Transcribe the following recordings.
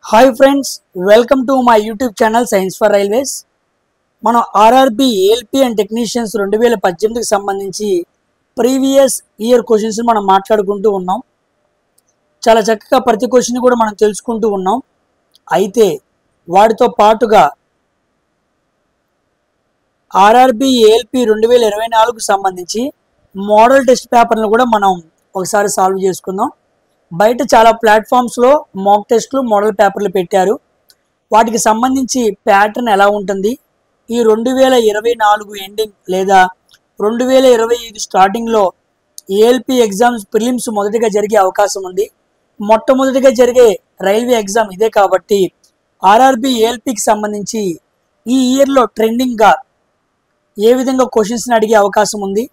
Hi friends, welcome to my YouTube channel science for railways. మనం RRB ALP and technicians 2018కి సంబంధించి previous year questions మనం మాట్లాడుకుంటూ ఉన్నాం. చాలా చక్కగా ప్రతి క్వశ్చన్ కూడా మనం తెలుసుకుంటూ ఉన్నాం. అయితే వాటితో పాటుగా ఆర్ఆర్బి ఏఎల్పి 2024కు సంబంధించి మోడల్ టెస్ట్ పేపర్ను కూడా మనం ఒకసారి సాల్వ్ చేసుకుందాం. బయట చాలా ప్లాట్ఫామ్స్లో మాక్ టెస్ట్లు మోడల్ పేపర్లు పెట్టారు. వాటికి సంబంధించి ప్యాటర్న్ ఎలా ఉంటుంది, ఈ 2024 ఎండింగ్ లేదా 2025 స్టార్టింగ్లో ఏఎల్పి ఎగ్జామ్స్ ప్రిలిమ్స్ మొదటిగా జరిగే అవకాశం ఉంది. మొట్టమొదటిగా జరిగే రైల్వే ఎగ్జామ్ ఇదే కాబట్టి ఆర్ఆర్బి ఏఎల్పికి సంబంధించి ఈ ఇయర్లో ట్రెండింగ్గా ఏ విధంగా క్వశ్చన్స్ని అడిగే అవకాశం ఉంది.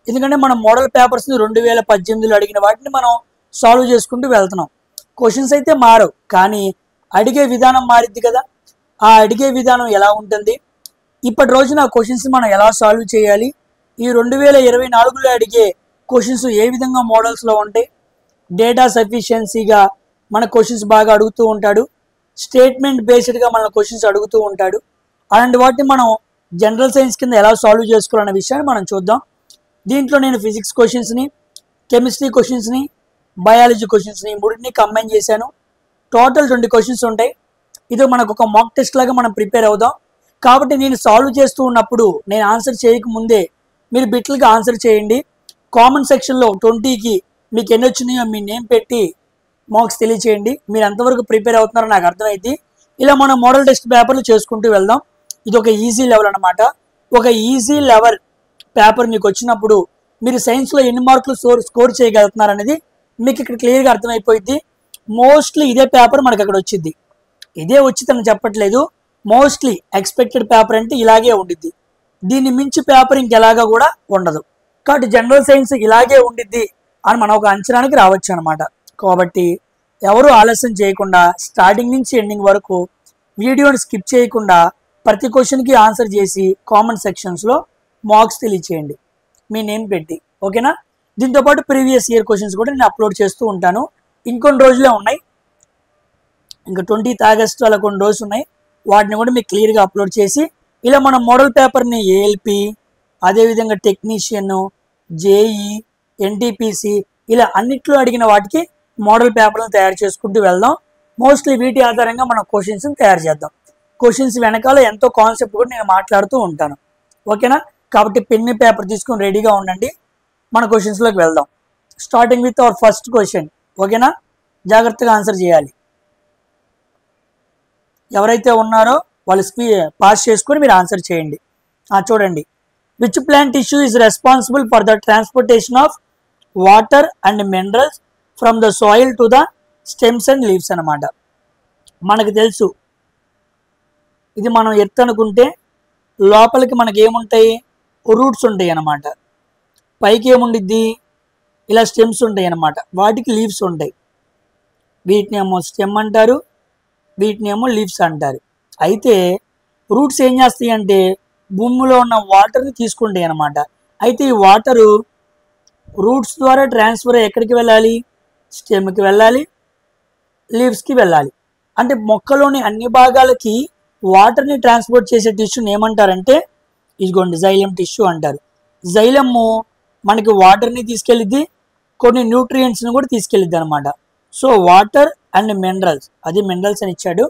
ఎందుకంటే మనం మోడల్ పేపర్స్ని 2018లో అడిగిన వాటిని మనం సాల్వ్ చేసుకుంటూ వెళ్తున్నాం. క్వశ్చన్స్ అయితే మారవు, కానీ అడిగే విధానం మారిద్ది కదా. ఆ అడిగే విధానం ఎలా ఉంటుంది, ఇప్పటి రోజున క్వశ్చన్స్ మనం ఎలా సాల్వ్ చేయాలి, ఈ 2024లో అడిగే క్వశ్చన్స్ ఏ విధంగా మోడల్స్లో ఉంటాయి, డేటా సఫిషియన్సీగా మన క్వశ్చన్స్ బాగా అడుగుతూ ఉంటాడు, స్టేట్మెంట్ బేస్డ్గా మన క్వశ్చన్స్ అడుగుతూ ఉంటాడు. అలాంటి వాటిని మనం జనరల్ సైన్స్ కింద ఎలా సాల్వ్ చేసుకోవాలన్న విషయాన్ని మనం చూద్దాం. దీంట్లో నేను ఫిజిక్స్ క్వశ్చన్స్ని, కెమిస్ట్రీ క్వశ్చన్స్ని, బయాలజీ క్వశ్చన్స్ని మూడింటిని కంబైన్ చేశాను. టోటల్ 20 క్వశ్చన్స్ ఉంటాయి. ఇది మనకు ఒక మాక్ టెస్ట్ లాగా మనం ప్రిపేర్ అవుదాం. కాబట్టి నేను సాల్వ్ చేస్తూ ఉన్నప్పుడు నేను ఆన్సర్ చేయకముందే మీరు బిట్లుగా ఆన్సర్ చేయండి. కామెంట్ సెక్షన్లో 20కి మీకు ఎన్ని వచ్చినాయో మీ నేమ్ పెట్టి మార్క్స్ తెలియచేయండి. మీరు ఎంతవరకు ప్రిపేర్ అవుతున్నారో నాకు అర్థమైంది. ఇలా మనం మోడల్ టెస్ట్ పేపర్లు చేసుకుంటూ వెళ్దాం. ఇది ఒక ఈజీ లెవెల్ అనమాట. ఒక ఈజీ లెవెల్ పేపర్ మీకు వచ్చినప్పుడు మీరు సైన్స్లో ఎన్ని మార్కులు స్కోర్ చేయగలుగుతున్నారు అనేది మీకు ఇక్కడ క్లియర్గా అర్థమైపోయింది. మోస్ట్లీ ఇదే పేపర్ మనకు అక్కడ వచ్చింది. ఇదే వచ్చిందని చెప్పట్లేదు, మోస్ట్లీ ఎక్స్పెక్టెడ్ పేపర్ అంటే ఇలాగే ఉండిద్ది. దీన్ని మించి పేపర్ ఇంకెలాగా కూడా ఉండదు. కాబట్టి జనరల్ సైన్స్ ఇలాగే ఉండిద్ది అని మనం ఒక అంచనానికి రావచ్చు అనమాట. కాబట్టి ఎవరు ఆలస్యం చేయకుండా స్టార్టింగ్ నుంచి ఎండింగ్ వరకు వీడియోని స్కిప్ చేయకుండా ప్రతి క్వశ్చన్కి ఆన్సర్ చేసి కామెంట్ సెక్షన్స్లో మార్క్స్ తెలియచేయండి మీ నేమ్ పెట్టి, ఓకేనా. దీంతోపాటు ప్రీవియస్ ఇయర్ క్వశ్చన్స్ కూడా నేను అప్లోడ్ చేస్తూ ఉంటాను. ఇంకొన్ని రోజులే ఉన్నాయి, ఇంకా 20th ఆగస్టు అలా కొన్ని రోజులు ఉన్నాయి. వాటిని కూడా మీకు క్లియర్గా అప్లోడ్ చేసి ఇలా మన మోడల్ పేపర్ని ఏఎల్పి, అదేవిధంగా టెక్నీషియన్, జేఈ, ఎన్టీపీసీ ఇలా అన్నిట్లో అడిగిన వాటికి మోడల్ పేపర్లను తయారు చేసుకుంటూ వెళ్దాం. మోస్ట్లీ వీటి ఆధారంగా మనం క్వశ్చన్స్ని తయారు చేద్దాం. క్వశ్చన్స్ వెనకాల ఎంతో కాన్సెప్ట్ కూడా నేను మాట్లాడుతూ ఉంటాను, ఓకేనా. కాబట్టి పెన్ పేపర్ తీసుకొని రెడీగా ఉండండి. మన క్వశ్చన్స్లోకి వెళ్దాం. Starting with our first question, ఓకేనా. జాగ్రత్తగా ఆన్సర్ చేయాలి. ఎవరైతే ఉన్నారో వాళ్ళు పాస్ చేసుకొని మీరు ఆన్సర్ చేయండి. చూడండి, which plant tissue is responsible for the transportation of water and minerals from the soil to the stems and leaves అనమాట. మనకు తెలుసు, ఇది మనం ఎర్త్ అనుకుంటే లోపలికి మనకి ఏముంటాయి, రూట్స్ ఉంటాయి అన్నమాట. పైకి ఏముండిద్ది, ఇలా స్టెమ్స్ ఉంటాయి అన్నమాట. వాటికి లీవ్స్ ఉంటాయి. వీటిని ఏమో స్టెమ్ అంటారు, వీటిని ఏమో లీవ్స్ అంటారు. అయితే రూట్స్ ఏం చేస్తాయి అంటే భూమిలో ఉన్న వాటర్ని తీసుకుంటాయి అన్నమాట. అయితే ఈ వాటరు రూట్స్ ద్వారా ట్రాన్స్ఫర్ ఎక్కడికి వెళ్ళాలి, స్టెమ్కి వెళ్ళాలి, లీవ్స్కి వెళ్ళాలి. అంటే మొక్కలోని అన్ని భాగాలకి వాటర్ని ట్రాన్స్పోర్ట్ చేసే టిష్యూని ఏమంటారంటే ఇదిగోండి జైలం టిష్యూ అంటారు. జైలము మనకి వాటర్ని తీసుకెళ్ళిద్ది, కొన్ని న్యూట్రియంట్స్ని కూడా తీసుకెళ్ళిద్ది అనమాట. సో వాటర్ అండ్ మినరల్స్, అది మినరల్స్ అని ఇచ్చాడు,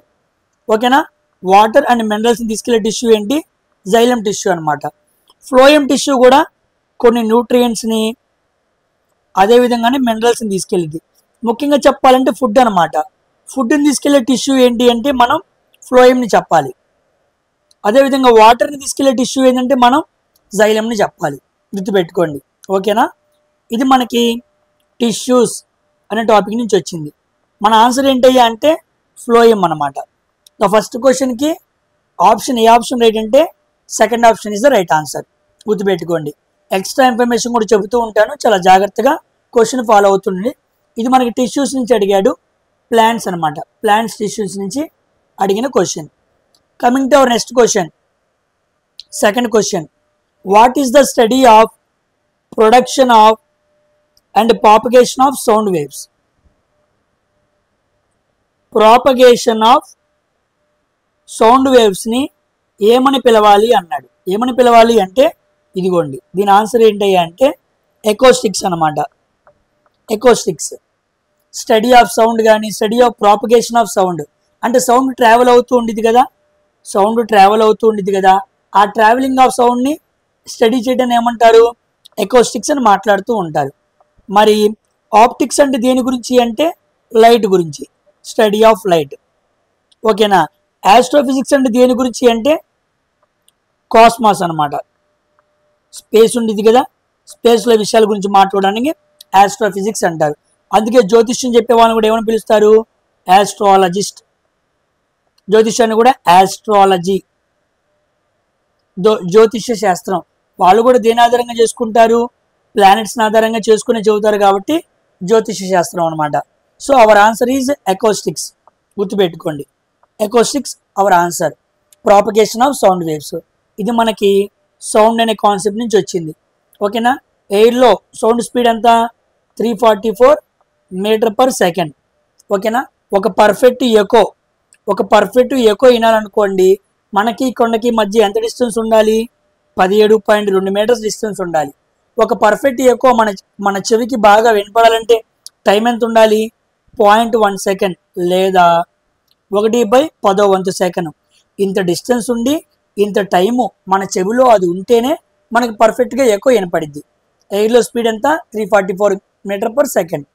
ఓకేనా. వాటర్ అండ్ మినరల్స్ని తీసుకెళ్లే టిష్యూ ఏంటి, జైలం టిష్యూ అనమాట. ఫ్లోయం టిష్యూ కూడా కొన్ని న్యూట్రియంట్స్ని అదేవిధంగానే మినరల్స్ని తీసుకెళ్ళిద్ది. ముఖ్యంగా చెప్పాలంటే ఫుడ్ అనమాట. ఫుడ్ని తీసుకెళ్లే టిష్యూ ఏంటి అంటే మనం ఫ్లోయంని చెప్పాలి. అదేవిధంగా వాటర్ని తీసుకెళ్లే టిష్యూ ఏంటంటే మనం జైలంని చెప్పాలి. గుర్తుపెట్టుకోండి, ఓకేనా. ఇది మనకి టిష్యూస్ అనే టాపిక్ నుంచి వచ్చింది. మన ఆన్సర్ ఏంటయ్యా అంటే ఫ్లోయం అనమాట. ద ఫస్ట్ క్వశ్చన్కి ఆప్షన్ ఏ ఆప్షన్ రైట్ అంటే second option is the right answer. గుర్తుపెట్టుకోండి. ఎక్స్ట్రా ఇన్ఫర్మేషన్ కూడా చెబుతూ ఉంటాను, చాలా జాగ్రత్తగా క్వశ్చన్ ఫాలో అవుతుంది. ఇది మనకి టిష్యూస్ నుంచి అడిగాడు, ప్లాంట్స్ అనమాట. ప్లాంట్స్ టిష్యూస్ నుంచి అడిగిన question. Coming to our next question, second question, what is the study of production of and propagation of sound waves. Propagation of sound వేవ్స్ని ఏమని పిలవాలి అన్నాడు. ఏమని పిలవాలి అంటే ఇదిగోండి, దీని ఆన్సర్ ఏంటయ్యా అంటే ఎకోస్టిక్స్ అనమాట. ఎకోస్టిక్స్ స్టడీ ఆఫ్ సౌండ్ కానీ study of propagation of sound అంటే సౌండ్ ట్రావెల్ అవుతూ ఉండేది కదా, సౌండ్ ట్రావెల్ అవుతూ ఉండేది కదా, ఆ ట్రావెలింగ్ ఆఫ్ సౌండ్ని స్టడీ చేయడం ఏమంటారు, ఎకోస్టిక్స్ అని మాట్లాడుతూ ఉంటారు. మరి ఆప్టిక్స్ అంటే దేని గురించి అంటే లైట్ గురించి, స్టడీ ఆఫ్ లైట్. ఓకేనా. ఆస్ట్రోఫిజిక్స్ అంటే దేని గురించి అంటే కాస్మాస్ అనమాట. స్పేస్ ఉండేది కదా, స్పేస్లో విషయాల గురించి మాట్లాడడానికి ఆస్ట్రోఫిజిక్స్ అంటారు. అందుకే జ్యోతిష్యం చెప్పే వాళ్ళని కూడా ఏమని పిలుస్తారు, ఆస్ట్రాలజిస్ట్. జ్యోతిష్యాన్ని కూడా ఆస్ట్రాలజీ, జ్యోతిష్య శాస్త్రం. వాళ్ళు కూడా దేని ఆధారంగా చేసుకుంటారు, ప్లానెట్స్ని ఆధారంగా చేసుకుని చెబుతారు కాబట్టి జ్యోతిష్య శాస్త్రం అనమాట. So our answer is acoustics. గుర్తుపెట్టుకోండి, acoustics our answer. Propagation of sound waves, ఇది మనకి సౌండ్ అనే కాన్సెప్ట్ నుంచి వచ్చింది. ఓకేనా. ఎయిర్లో సౌండ్ స్పీడ్ ఎంత 344 మీటర్ పర్ సెకండ్. ఓకేనా. ఒక పర్ఫెక్ట్ ఎకో వినాలనుకోండి, మనకి కొండకి మధ్య ఎంత డిస్టెన్స్ ఉండాలి, 17.2 మీటర్స్ డిస్టెన్స్ ఉండాలి. ఒక పర్ఫెక్ట్ ఎకో మన చెవికి బాగా వినపడాలంటే టైం ఎంత ఉండాలి, 0.1 సెకండ్ లేదా 1/10వ సెకండ్. ఇంత డిస్టెన్స్ ఉండి ఇంత టైము మన చెవిలో అది ఉంటేనే మనకి పర్ఫెక్ట్గా ఎకో వినపడిద్ది. ఎయిర్లో స్పీడ్ ఎంత 344 మీటర్ పర్ సెకండ్.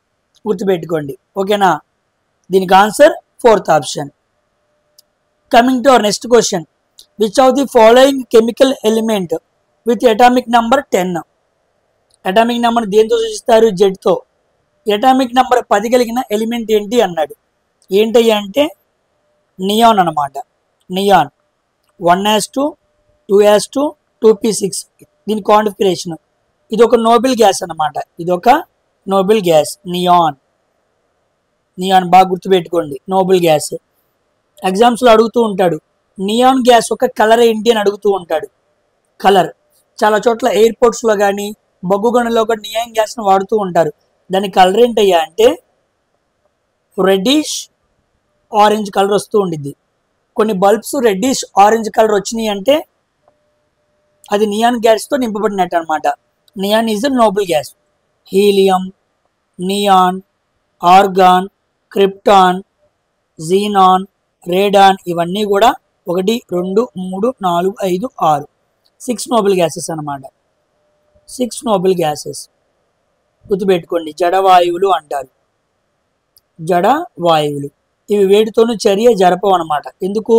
గుర్తుపెట్టుకోండి. ఓకేనా. దీనికి answer 4th option. Coming to our next question, which of the following chemical element with atomic number 10? Atomic number దేంతో సూచిస్తారు, జెడ్తో. అటామిక్ నెంబర్ 10 కలిగిన ఎలిమెంట్ ఏంటి అన్నాడు. ఏంటయ్యా అంటే నియాన్ అనమాట. నియాన్ 1s2 2s2 2p6 దీని కాన్ఫిగరేషన్. ఇది ఒక నోబెల్ గ్యాస్ అనమాట, ఇది ఒక నోబెల్ గ్యాస్ నియాన్. నియాన్ బాగా గుర్తుపెట్టుకోండి, నోబెల్ గ్యాస్. ఎగ్జామ్స్లో అడుగుతూ ఉంటాడు, నియాన్ గ్యాస్ ఒక కలర్ ఏంటి అని అడుగుతూ ఉంటాడు. కలర్ చాలా చోట్ల ఎయిర్పోర్ట్స్లో కానీ బొగ్గుగనుల్లో కూడా నియాన్ గ్యాస్ను వాడుతూ ఉంటారు. దాని కలర్ ఏంటయ్యా అంటే రెడ్డిష్ ఆరెంజ్ కలర్ వస్తూ ఉండిద్ది. కొన్ని బల్బ్స్ రెడ్డిష్ ఆరెంజ్ కలర్ వచ్చినాయి అంటే అది నియాన్ గ్యాస్తో నింపబడినట్టు అనమాట. Neon is a Nobel gas. Helium, neon, organ, krypton, xenon, radon ఇవన్నీ కూడా 1 2 3 4 5 6 6 నోబెల్ గ్యాసెస్ అనమాట. 6 నోబెల్ గ్యాసెస్. గుర్తుపెట్టుకోండి, జడవాయువులు అంటారు. జడ వాయువులు ఇవి వేటితోనూ చర్య జరపవు అనమాట. ఎందుకు,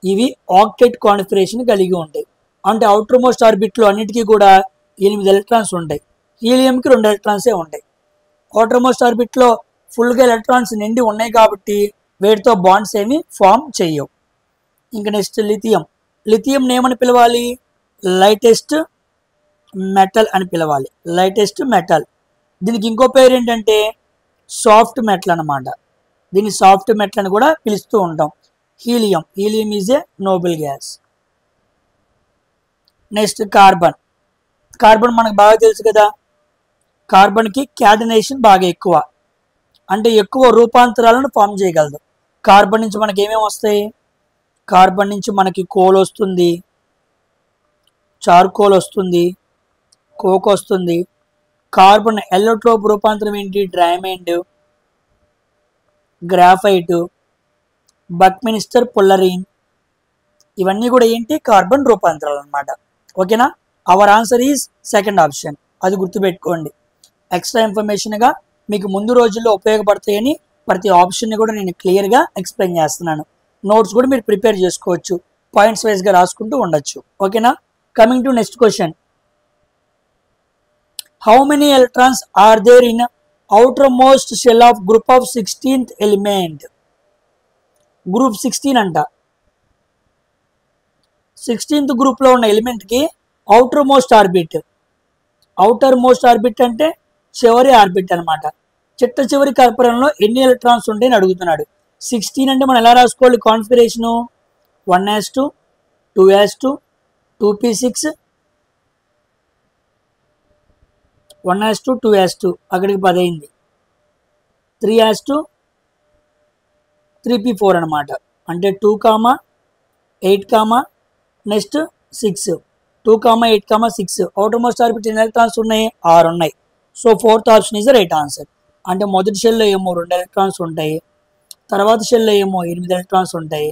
ఇవి ఆక్టెట్ కాన్ఫిగరేషన్ కలిగి ఉంటాయి. అంటే అవుటర్ మోస్ట్ ఆర్బిట్లో అన్నిటికీ కూడా 8 ఎలక్ట్రాన్స్ ఉంటాయి. హీలియంకి 2 ఎలక్ట్రాన్సే ఉంటాయి. అవుటర్ మోస్ట్ ఆర్బిట్లో ఫుల్గా ఎలక్ట్రాన్స్ నిండి ఉన్నాయి కాబట్టి వేటితో బాండ్స్ ఏమి ఫామ్ చేయవు. ఇంకా నెక్స్ట్ లిథియం. లిథియం ఏమని పిలవాలి, లైటెస్ట్ మెటల్ అని పిలవాలి. Lightest metal. దీనికి ఇంకో పేరు ఏంటంటే సాఫ్ట్ మెటల్ అనమాట. దీన్ని సాఫ్ట్ మెటల్ అని కూడా పిలుస్తూ ఉంటాం. Helium is a Nobel gas. Next carbon. Carbon మనకు బాగా తెలుసు కదా, కార్బన్కి క్యాటనేషన్ బాగా ఎక్కువ, అంటే ఎక్కువ రూపాంతరాలను ఫామ్ చేయగలదు. కార్బన్ నుంచి మనకి ఏమేమి వస్తాయి, కార్బన్ నుంచి మనకి కోల్ వస్తుంది, చార్కోల్ వస్తుంది, కోక్ వస్తుంది. కార్బన్ ఎల్లోట్రోప్ రూపాంతరం ఏంటి, డైమండ్, గ్రాఫైట్, బక్మినిస్టర్ పుల్లరీన్ ఇవన్నీ కూడా ఏంటి, కార్బన్ రూపాంతరాలు అనమాట. ఓకేనా. Our answer is 2nd option. అది గుర్తుపెట్టుకోండి. ఎక్స్ట్రా ఇన్ఫర్మేషన్గా మీకు ముందు రోజుల్లో ఉపయోగపడతాయని ప్రతి ఆప్షన్ని కూడా నేను క్లియర్గా ఎక్స్ప్లెయిన్ చేస్తున్నాను. నోట్స్ కూడా మీరు ప్రిపేర్ చేసుకోవచ్చు, పాయింట్స్ వైజ్గా రాసుకుంటూ ఉండొచ్చు. ఓకేనా. Coming to next question, how many electrons are there in outer most shell of group of 16th element? Group 16 అంట. 16th గ్రూప్లో ఉన్న ఎలిమెంట్కి outer most orbit. Outer most orbit అంటే చివరి ఆర్బిట్ అనమాట. చిట్ట చివరి కర్పూరంలో ఎన్ని ఎలక్ట్రాన్స్ ఉంటాయని అడుగుతున్నాడు. 16 అంటే మనం ఎలా రాసుకోవాలి configuration, 1s2 2s2 2p6 1s2 2s2 అక్కడికి 10 అయింది. 3s2 3p4 అనమాట. అంటే 2, 8, నెక్స్ట్ 6. 2, 8, 6 అవుటర్ మోస్ట్ ఆర్బిట్ ఎన్ని ఎలక్ట్రాన్స్ ఉన్నాయి? 6 ఉన్నాయి. So fourth option is the right answer. అంటే మొదటి షెల్లో ఏమో 2 ఎలక్ట్రాన్స్ ఉంటాయి, తర్వాత షెల్లో ఏమో 8 ఎలక్ట్రాన్స్ ఉంటాయి,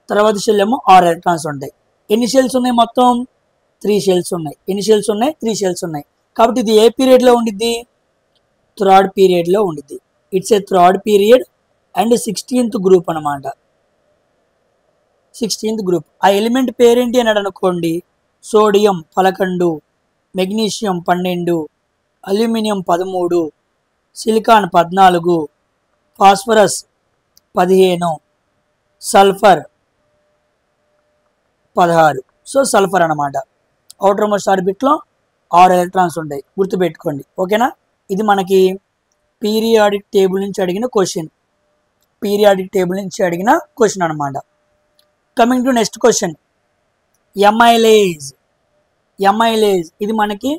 తర్వాత షెల్ ఏమో 6 ఎలక్ట్రాన్స్ ఉంటాయి. ఎన్ని షెల్స్ ఉన్నాయి మొత్తం? 3 షెల్స్ ఉన్నాయి. ఎన్ని షెల్స్ ఉన్నాయి? 3 షెల్స్ ఉన్నాయి. కాబట్టి ఇది ఏ పీరియడ్లో ఉండిద్ది? థర్డ్ పీరియడ్లో ఉండిద్ది. It's a third period and 16th group అనమాట. 16th group. ఆ ఎలిమెంట్ పేరేంటి అని అనుకోండి. Sodium 11, magnesium 12, aluminium 13, silicon 14, phosphorus 15, sulphur 16. So sulphur అనమాట. అవుటర్ మోస్ట్ ఆర్బిట్లో 6 ఎలక్ట్రాన్స్ ఉంటాయి, గుర్తుపెట్టుకోండి. ఓకేనా? ఇది మనకి పీరియాడిక్ టేబుల్ నుంచి అడిగిన క్వశ్చన్. పీరియాడిక్ టేబుల్ నుంచి అడిగిన క్వశ్చన్ అనమాట. Coming to next question, amylase. Amylase ఇది మనకి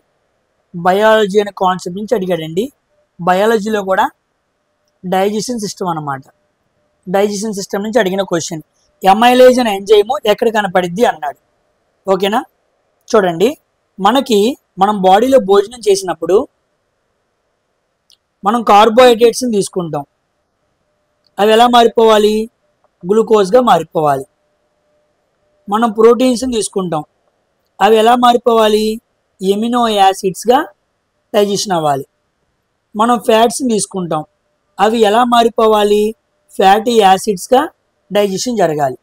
బయాలజీ అనే కాన్సెప్ట్ నుంచి అడిగాడండి. బయాలజీలో కూడా డైజెషన్ సిస్టమ్ అనమాట. డైజెషన్ సిస్టమ్ నుంచి అడిగిన క్వశ్చన్. ఎమైలేజ్ అనే ఎంజైమ్ ఎక్కడ కనపడిద్ది అన్నాడు. ఓకేనా? చూడండి, మనం బాడీలో భోజనం చేసినప్పుడు మనం కార్బోహైడ్రేట్స్ని తీసుకుంటాం. అవి ఎలా మారిపోవాలి? గ్లూకోజ్గా మారిపోవాలి. మనం ప్రోటీన్స్ని తీసుకుంటాం. అవి ఎలా మారిపోవాలి? ఎమినో యాసిడ్స్గా డైజెషన్ అవ్వాలి. మనం ఫ్యాట్స్ని తీసుకుంటాం. అవి ఎలా మారిపోవాలి? ఫ్యాటీ యాసిడ్స్గా డైజెషన్ జరగాలి.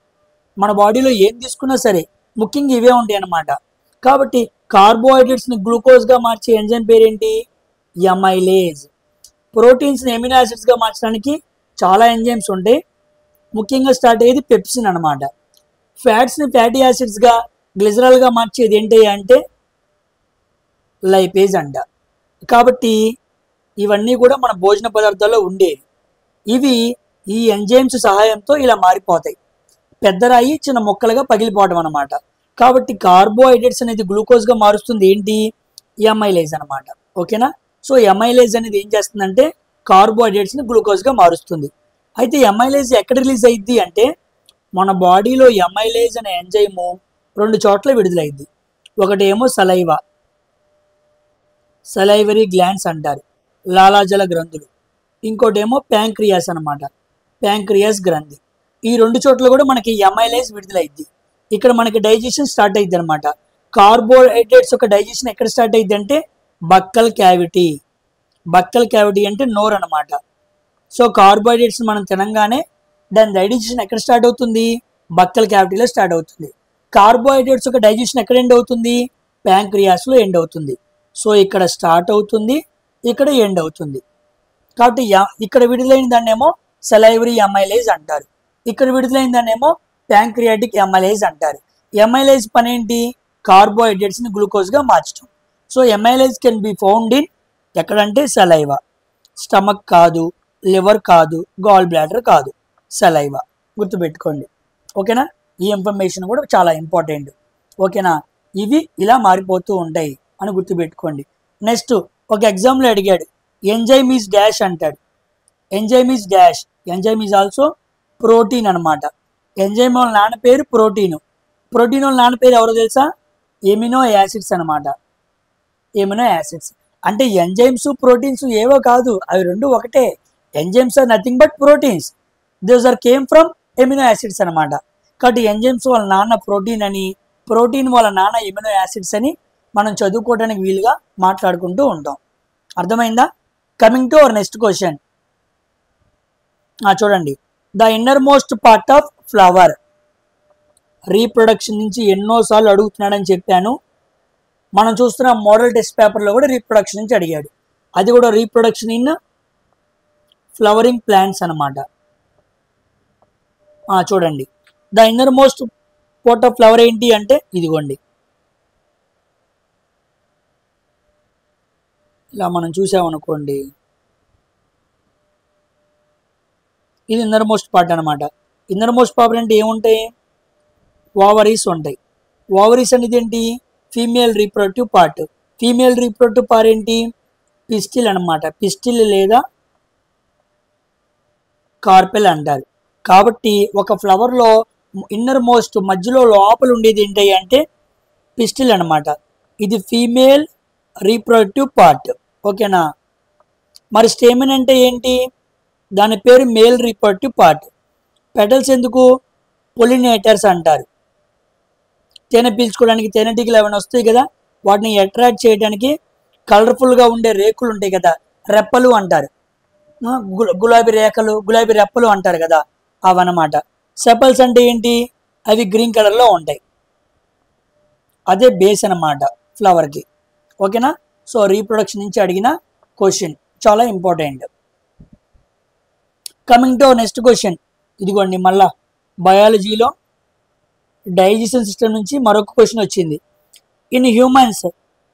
మన బాడీలో ఏం తీసుకున్నా సరే ముఖ్యంగా ఇవే ఉంటాయి అన్నమాట. కాబట్టి కార్బోహైడ్రేట్స్ని గ్లూకోజ్గా మార్చే ఎంజైమ్ పేరేంటి? ఎమైలేజ్. ప్రోటీన్స్ని ఎమినో యాసిడ్స్గా మార్చడానికి చాలా ఎంజైమ్స్ ఉంటాయి. ముఖ్యంగా స్టార్ట్ అయ్యేది పెప్సిన్ అనమాట. ఫ్యాట్స్ని ఫ్యాటీ యాసిడ్స్గా, గ్లిజరాల్గా మార్చేది ఏంటి అంటే లైపేజ్ అంట. కాబట్టి ఇవన్నీ కూడా మన భోజన పదార్థాల్లో ఉండేవి. ఇవి ఈ ఎంజైమ్స్ సహాయంతో ఇలా మారిపోతాయి. పెద్దరాయి చిన్న ముక్కలుగా పగిలిపోవడం అనమాట. కాబట్టి కార్బోహైడ్రేట్స్ అనేది గ్లూకోజ్గా మారుస్తుంది ఏంటి? ఎమైలేజ్ అనమాట. ఓకేనా? సో ఎమైలేజ్ అనేది ఏం చేస్తుందంటే కార్బోహైడ్రేట్స్ని గ్లూకోజ్గా మారుస్తుంది. అయితే ఎమైలేజ్ ఎక్కడ రిలీజ్ అయ్యిద్ది అంటే మన బాడీలో ఎమైలేజ్ అనే ఎంజైము 2 చోట్ల విడుదలైద్ది. ఒకటేమో సలైవరీ గ్లాండ్స్ అంటారు, లాలాజల గ్రంథులు. ఇంకోటేమో ప్యాంక్రియాస్ అనమాట, ప్యాంక్రియాస్ గ్రంథి. ఈ 2 చోట్ల కూడా మనకి ఎమైలేజ్ విడుదలైద్ది. ఇక్కడ మనకి డైజెషన్ స్టార్ట్ అయ్యిద్ది అనమాట. కార్బోహైడ్రేట్స్ యొక్క డైజెషన్ ఎక్కడ స్టార్ట్ అయ్యిద్ది అంటే బక్కల్ క్యావిటీ. బక్కల్ క్యావిటీ అంటే నోరు అనమాట. సో కార్బోహైడ్రేట్స్ మనం తినంగానే దాని డైజెషన్ ఎక్కడ స్టార్ట్ అవుతుంది? బక్కల్ క్యావిటీలో స్టార్ట్ అవుతుంది. కార్బోహైడ్రేట్స్ యొక్క డైజెషన్ ఎక్కడ ఎండ్ అవుతుంది? ప్యాంక్రియాస్లో ఎండ్ అవుతుంది. సో ఇక్కడ స్టార్ట్ అవుతుంది, ఇక్కడ ఎండ్ అవుతుంది. కాబట్టి ఇక్కడ విడుదలైన దాన్నేమో సలైవరీ ఎమైలేజ్ అంటారు, ఇక్కడ విడుదలైన దాన్నేమో ప్యాంక్రియాటిక్ ఎమైలేజ్ అంటారు. ఎమైలేజ్ పని ఏంటి? కార్బోహైడ్రేట్స్ని గ్లూకోజ్గా మార్చడం. So amylase can be found in ఎక్కడంటే సలైవా. స్టమక్ కాదు, లివర్ కాదు, గాల్ బ్లాడర్ కాదు, సలైవా. గుర్తుపెట్టుకోండి. ఓకేనా? ఈ ఇన్ఫర్మేషన్ కూడా చాలా ఇంపార్టెంట్. ఓకేనా? ఇవి ఇలా మారిపోతూ ఉంటాయి అని గుర్తుపెట్టుకోండి. నెక్స్ట్ ఒక ఎగ్జామ్లో అడిగాడు, ఎంజైమ్ ఈజ్ డాష్ అంటాడు. Enzyme is dash. Enzyme is also protein అనమాట. ఎంజైమ్ వాళ్ళ నాన్న పేరు ప్రోటీన్. ప్రోటీన్ వాళ్ళ నాన్న పేరు ఎవరో తెలుసా? ఎమినో యాసిడ్స్ అనమాట. ఎమినో యాసిడ్స్ అంటే ఎంజైమ్స్ ప్రోటీన్స్ ఏవో కాదు, అవి రెండు ఒకటే. Enzymes are nothing but proteins. Those are came from amino acids అనమాట. కాబట్టి ఎంజైమ్స్ వాళ్ళ నాన్న ప్రోటీన్ అని, ప్రోటీన్ వాళ్ళ నాన్న ఎమినో యాసిడ్స్ అని మనం చదువుకోవడానికి వీలుగా మాట్లాడుకుంటూ ఉంటాం. అర్థమైందా? Coming to our next question. చూడండి, the inner most part of flower. Reproduction నుంచి ఎన్నోసార్లు అడుగుతున్నాడని చెప్పాను. మనం చూస్తున్న మోడల్ టెస్ట్ పేపర్లో కూడా రీప్రొడక్షన్ నుంచి అడిగాడు. అది కూడా రీప్రొడక్షన్ ఇన్ ఫ్లవరింగ్ ప్లాంట్స్ అనమాట. చూడండి, the inner most part of flower ఏంటి అంటే ఇదిగోండి, ఇలా మనం చూసామనుకోండి, ఇది ఇన్నర్ మోస్ట్ పార్ట్ అనమాట. ఇన్నర్ మోస్ట్ పార్ట్ అంటే ఏముంటాయి? ఓవరీస్ ఉంటాయి. ఓవరీస్ అనేది ఏంటి? Female reproductive part. Female reproductive part ఏంటి? పిస్టిల్ అనమాట. పిస్టిల్ లేదా కార్పెల్ అంటారు. కాబట్టి ఒక ఫ్లవర్లో ఇన్నర్ మోస్ట్ మధ్యలో లోపల ఉండేది ఏంటి అంటే పిస్టిల్ అన్నమాట. ఇది ఫీమేల్ రీప్రొడక్టివ్ పార్ట్. ఓకేనా. మరి స్టేమిన్ అంటే ఏంటి? దాని పేరు మేల్ రీప్రొడక్టివ్ పార్ట్. పెటల్స్ ఎందుకు? పొలినేటర్స్ అంటారు. తేనె పీల్చుకోవడానికి తేనెటీగలు ఏమైనా వస్తాయి కదా, వాటిని అట్రాక్ట్ చేయడానికి కలర్ఫుల్గా ఉండే రేకులు ఉంటాయి కదా, రెప్పలు అంటారు. గులాబీ రేఖలు, గులాబీ రెప్పలు అంటారు కదా, అవన్నమాట. సెపల్స్ అంటే ఏంటి? అవి గ్రీన్ కలర్లో ఉంటాయి. అదే బేస్ అన్నమాట ఫ్లవర్కి. ఓకేనా. సో రీప్రొడక్షన్ నుంచి అడిగిన క్వశ్చన్ చాలా important. Coming to next question. ఇదిగోండి మళ్ళా బయాలజీలో డైజెషన్ సిస్టమ్ నుంచి మరొక క్వశ్చన్ వచ్చింది. In humans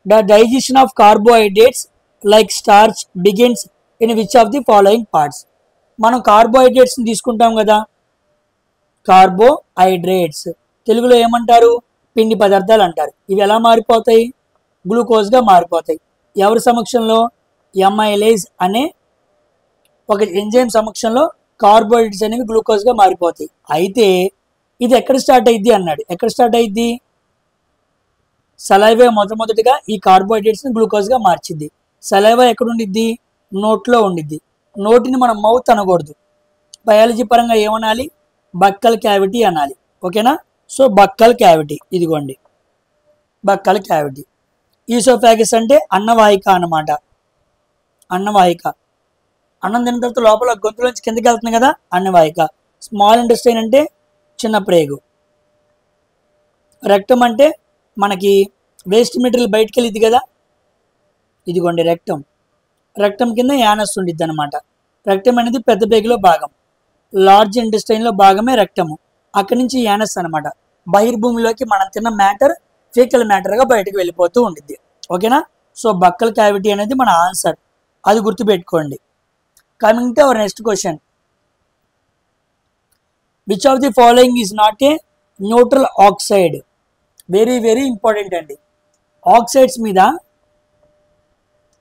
the digestion of carbohydrates like starch begins in which of the following parts. మనం కార్బోహైడ్రేట్స్ని తీసుకుంటాం కదా, కార్బోహైడ్రేట్స్ తెలుగులో ఏమంటారు? పిండి పదార్థాలు అంటారు. ఇవి ఎలా మారిపోతాయి? గ్లూకోజ్గా మారిపోతాయి. ఎవరి సమక్షంలో? ఎమైలేజ్ అనే ఒక ఎంజైమ్ సమక్షంలో కార్బోహైడ్రేట్స్ అనేవి గ్లూకోజ్గా మారిపోతాయి. అయితే ఇది ఎక్కడ స్టార్ట్ అయ్యిద్ది అన్నాడు. ఎక్కడ స్టార్ట్ అయ్యిద్ది? సలైవా మొదటిగా ఈ కార్బోహైడ్రేట్స్ని గ్లూకోజ్గా మార్చిద్ది. సలైవా ఎక్కడ ఉండిద్ది? నోట్లో ఉండిద్ది. నోటిని మనం మౌత్ అనకూడదు, బయాలజీ పరంగా ఏమనాలి? బక్కల్ క్యావిటీ అనాలి. ఓకేనా. సో బక్కల్ క్యావిటీ, ఇదిగోండి బక్కల్ క్యావిటీ. ఈసోఫాగస్ అంటే అన్నవాహిక అన్నమాట. అన్నవాహిక, అన్నం తిన్న తర్వాత లోపల గొంతులోంచి కిందకి వెళ్తుంది కదా, అన్నవాహిక. స్మాల్ ఇంటెస్టైన్ అంటే చిన్న ప్రేగు. రెక్టమ్ అంటే మనకి వేస్ట్ మెటీరియల్ బయటకు వెళ్ళిద్ది కదా, ఇదిగోండి రెక్టమ్. రెక్టమ్ కింద యానస్ ఉండిద్ది అనమాట. రెక్టమ్ అనేది పెద్ద పేగులో భాగం. లార్జ్ ఇంటెస్టైన్లో భాగమే రెక్టము. అక్కడి నుంచి యానస్ అనమాట. బహిర్భూమిలోకి మనం తిన్న మ్యాటర్ ఫీకల్ మ్యాటర్గా బయటకు వెళ్ళిపోతూ ఉండిద్ది. ఓకేనా. సో బక్కల్ క్యావిటీ అనేది మన ఆన్సర్, అది గుర్తుపెట్టుకోండి. Coming to our next question. Which of the following is not a neutral oxide? Very very important అండి. ఆక్సైడ్స్ మీద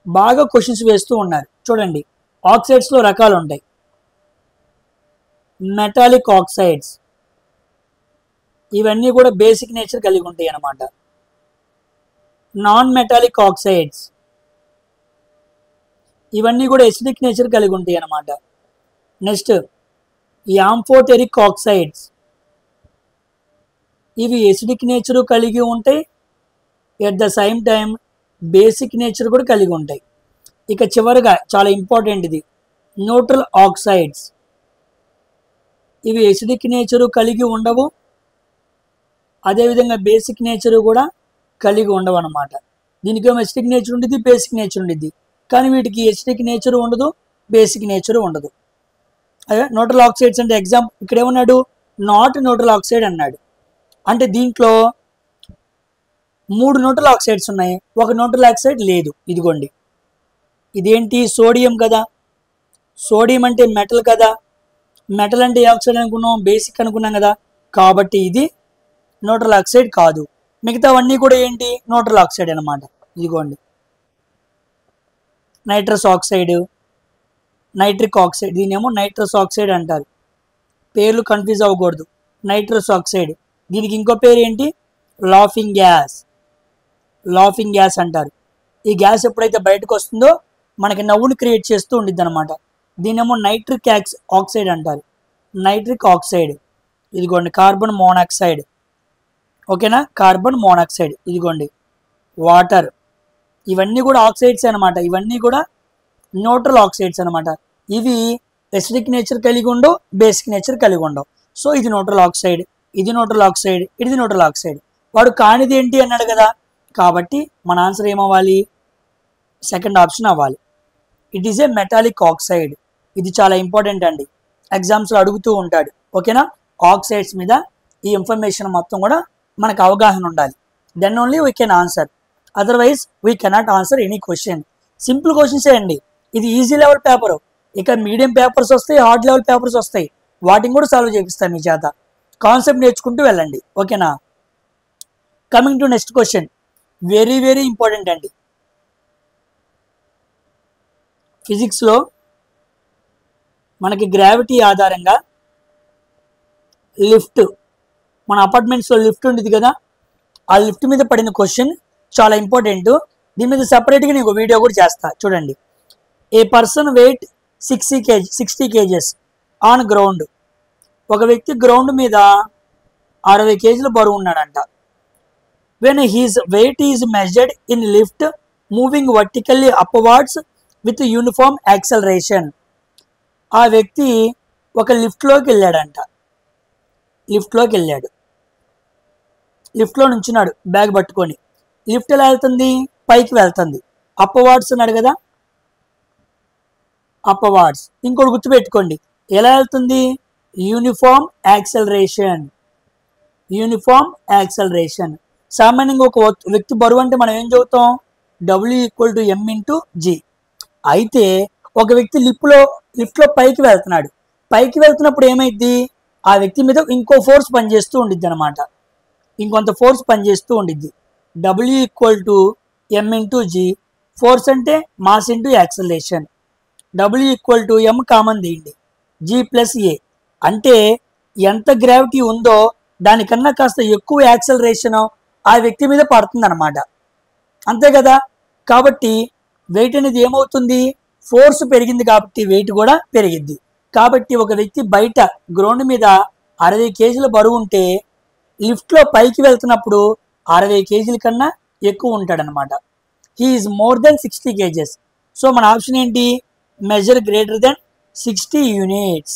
బాగా క్వశ్చన్స్ వేస్తూ ఉన్నారు. చూడండి, ఆక్సైడ్స్లో రకాలు ఉంటాయి. మెటాలిక్ ఆక్సైడ్స్, ఇవన్నీ కూడా బేసిక్ నేచర్ కలిగి ఉంటాయి అన్నమాట. నాన్ మెటాలిక్ ఆక్సైడ్స్, ఇవన్నీ కూడా ఎసిడిక్ నేచర్ కలిగి ఉంటాయి అన్నమాట. నెక్స్ట్ యాంఫోటెరిక్ ఆక్సైడ్స్, ఇవి ఎసిడిక్ నేచర్ కలిగి ఉంటాయి, at the same time basic nature కూడా కలిగి ఉంటాయి. ఇక చివరిగా చాలా ఇంపార్టెంట్ ఇది, న్యూట్రల్ ఆక్సైడ్స్. ఇవి ఎసిడిక్ నేచరు కలిగి ఉండవు, అదేవిధంగా బేసిక్ నేచరు కూడా కలిగి ఉండవు అన్నమాట. దీనికేమో ఎసిడిక్ నేచర్ ఉండిద్ది, బేసిక్ నేచర్ ఉండిద్ది. కానీ వీటికి ఎసిడిక్ నేచరు ఉండదు, బేసిక్ నేచరు ఉండదు. అదే న్యూట్రల్ ఆక్సైడ్స్ అంటే ఎగ్జాంపుల్ ఇక్కడ ఏమన్నాడు? నాట్ న్యూట్రల్ ఆక్సైడ్ అన్నాడు. అంటే దీంట్లో 3 న్యూట్రల్ ఆక్సైడ్స్ ఉన్నాయి, ఒక న్యూట్రల్ ఆక్సైడ్ లేదు. ఇదిగోండి, ఇదేంటి? సోడియం కదా. సోడియం అంటే మెటల్ కదా. మెటల్ అంటే ఏ ఆక్సైడ్ అనుకున్నాం? బేసిక్ అనుకున్నాం కదా. కాబట్టి ఇది న్యూట్రల్ ఆక్సైడ్ కాదు. మిగతావన్నీ కూడా ఏంటి? న్యూట్రల్ ఆక్సైడ్ అనమాట. ఇదిగోండి, nitrous oxide, nitric oxide, దీనేమో nitrous oxide అంటారు. పేర్లు కన్ఫ్యూజ్ అవ్వకూడదు. నైట్రస్ ఆక్సైడ్, దీనికి ఇంకో పేరు ఏంటి? Laughing gas. లాఫింగ్ గ్యాస్ అంటారు. ఈ గ్యాస్ ఎప్పుడైతే బయటకు వస్తుందో మనకి నవ్వుని క్రియేట్ చేస్తూ ఉండిద్ది అనమాట. దీనేమో నైట్రిక్ ఆక్సైడ్ అంటారు. నైట్రిక్ ఆక్సైడ్, ఇదిగోండి కార్బన్ మోనాక్సైడ్. ఓకేనా, కార్బన్ మోనాక్సైడ్. ఇదిగోండి వాటర్. ఇవన్నీ కూడా ఆక్సైడ్స్ అనమాట. ఇవన్నీ కూడా న్యూట్రల్ ఆక్సైడ్స్ అనమాట. ఇవి ఎసిడిక్ నేచర్ కలిగి ఉండవు, బేసిక్ నేచర్ కలిగి ఉండవు. సో ఇది న్యూట్రల్ ఆక్సైడ్, ఇది న్యూట్రల్ ఆక్సైడ్, ఇది న్యూట్రల్ ఆక్సైడ్. వాడు కానిది ఏంటి అన్నాడు కదా, కాబట్టి మన ఆన్సర్ ఏమవ్వాలి? సెకండ్ ఆప్షన్ అవ్వాలి. It is a metallic oxide. ఇది చాలా ఇంపార్టెంట్ అండి, ఎగ్జామ్స్లో అడుగుతూ ఉంటాడు. ఓకేనా. ఆక్సైడ్స్ మీద ఈ ఇన్ఫర్మేషన్ మొత్తం కూడా మనకు అవగాహన ఉండాలి. Then only we can answer, otherwise we cannot answer any question. Simple క్వశ్చన్సే అండి. ఇది ఈజీ లెవెల్ పేపరు. ఇక మీడియం పేపర్స్ వస్తాయి, హార్డ్ లెవెల్ పేపర్స్ వస్తాయి. వాటిని కూడా సాల్వ్ చేపిస్తాను మీ చేత. కాన్సెప్ట్ నేర్చుకుంటూ వెళ్ళండి. ఓకేనా. Coming to next question, very very important అండి. ఫిజిక్స్లో మనకి గ్రావిటీ ఆధారంగా లిఫ్ట్, మన అపార్ట్మెంట్స్లో లిఫ్ట్ ఉండేది కదా, ఆ లిఫ్ట్ మీద పడిన క్వశ్చన్ చాలా ఇంపార్టెంట్. దీని మీద సపరేట్గా నేను వీడియో కూడా చేస్తా చూడండి. ఏ person wait 60 kgs on ground. ఒక వ్యక్తి గ్రౌండ్ మీద 60 kgs బరువు ఉన్నాడంట. When he's wait is measured in lift moving vertically upwards with uniform acceleration. ఆ వ్యక్తి ఒక లిఫ్ట్లోకి వెళ్ళాడంట. లిఫ్ట్లోకి వెళ్ళాడు, లిఫ్ట్లో నుంచున్నాడు బ్యాగ్ పట్టుకొని. లిఫ్ట్ ఎలా వెళ్తుంది? పైకి వెళ్తుంది. అప్వర్డ్స్ అన్నాడు కదా, అప్వర్డ్స్. ఇంకోటి గుర్తుపెట్టుకోండి, ఎలా వెళ్తుంది? Uniform acceleration. Uniform acceleration. సామాన్యంగా ఒక వ్యక్తి బరువు అంటే మనం ఏం చదువుతాం? W=m/g. అయితే ఒక వ్యక్తి లిఫ్ట్లో పైకి వెళ్తున్నాడు. పైకి వెళ్తున్నప్పుడు ఏమైంది? ఆ వ్యక్తి మీద ఇంకో ఫోర్స్ పనిచేస్తూ ఉండిద్ది అనమాట. ఇంకొంత ఫోర్స్ పనిచేస్తూ ఉండిద్ది. W=m/g. ఫోర్స్ అంటే mass into acceleration. W=m common తీయండి, G+a. అంటే ఎంత గ్రావిటీ ఉందో దానికన్నా కాస్త ఎక్కువ యాక్సలరేషన్ ఆ వ్యక్తి మీద పడుతుంది అనమాట. అంతే కదా. కాబట్టి వెయిట్ అనేది ఏమవుతుంది? ఫోర్స్ పెరిగింది కాబట్టి వెయిట్ కూడా పెరిగింది. కాబట్టి ఒక వ్యక్తి బయట గ్రౌండ్ మీద 60 kgs బరువు ఉంటే లిఫ్ట్లో పైకి వెళ్తున్నప్పుడు 60 kgs కన్నా ఎక్కువ ఉంటాడనమాట. He is more than 60 kgs. So మన ఆప్షన్ ఏంటి? Measure greater than 60 units.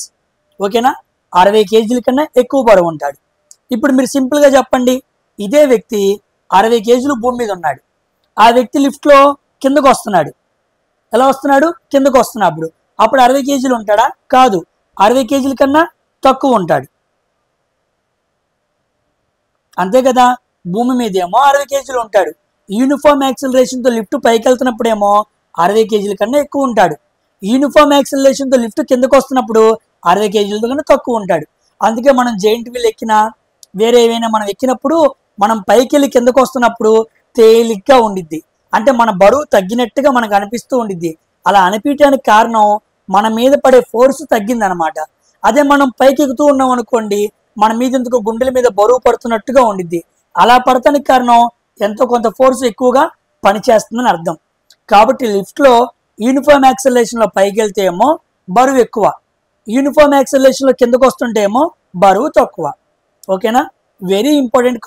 ఓకేనా? 60 kgs కన్నా ఎక్కువ బరువు ఉంటాడు. ఇప్పుడు మీరు సింపుల్గా చెప్పండి, ఇదే వ్యక్తి 60 kgs భూమి మీద ఉన్నాడు. ఆ వ్యక్తి లిఫ్ట్లో కిందకు వస్తున్నాడు. ఎలా వస్తున్నాడు? కిందకు వస్తున్నప్పుడు అప్పుడు 60 kgs ఉంటాడా? కాదు, 60 kgs కన్నా తక్కువ ఉంటాడు. అంతే కదా. భూమి మీద ఏమో 60 kgs ఉంటాడు. యూనిఫామ్ యాక్సిలరేషన్తో లిఫ్ట్ పైకి వెళ్తున్నప్పుడేమో 60 kgs కన్నా ఎక్కువ ఉంటాడు. యూనిఫామ్ యాక్సిలరేషన్తో లిఫ్ట్ కిందకు వస్తున్నప్పుడు 60 kgs కన్నా తక్కువ ఉంటాడు. అందుకే మనం జెయింట్ వీల్ ఎక్కినా వేరే ఏమైనా మనం ఎక్కినప్పుడు మనం పైకి వెళ్ళి కిందకు వస్తున్నప్పుడు తేలిగ్గా ఉండిద్ది. అంటే మన బరువు తగ్గినట్టుగా మనకు అనిపిస్తూ ఉండిద్ది. అలా అనిపించడానికి కారణం మన మీద పడే ఫోర్స్ తగ్గిందనమాట. అదే మనం పైకి ఎక్కుతూ ఉన్నాం అనుకోండి, మన మీద ఎందుకు గుండెల మీద బరువు పడుతున్నట్టుగా ఉండిద్ది. అలా పడటానికి కారణం ఎంతో కొంత ఫోర్స్ ఎక్కువగా పనిచేస్తుందని అర్థం. కాబట్టి లిఫ్ట్లో యూనిఫామ్ యాక్సలరేషన్లో పైకి వెళ్తే ఏమో బరువు ఎక్కువ, యూనిఫామ్ యాక్సలరేషన్లో కిందకు వస్తుంటే ఏమో బరువు తక్కువ. ఓకేనా? వెరీ ఇంపార్టెంట్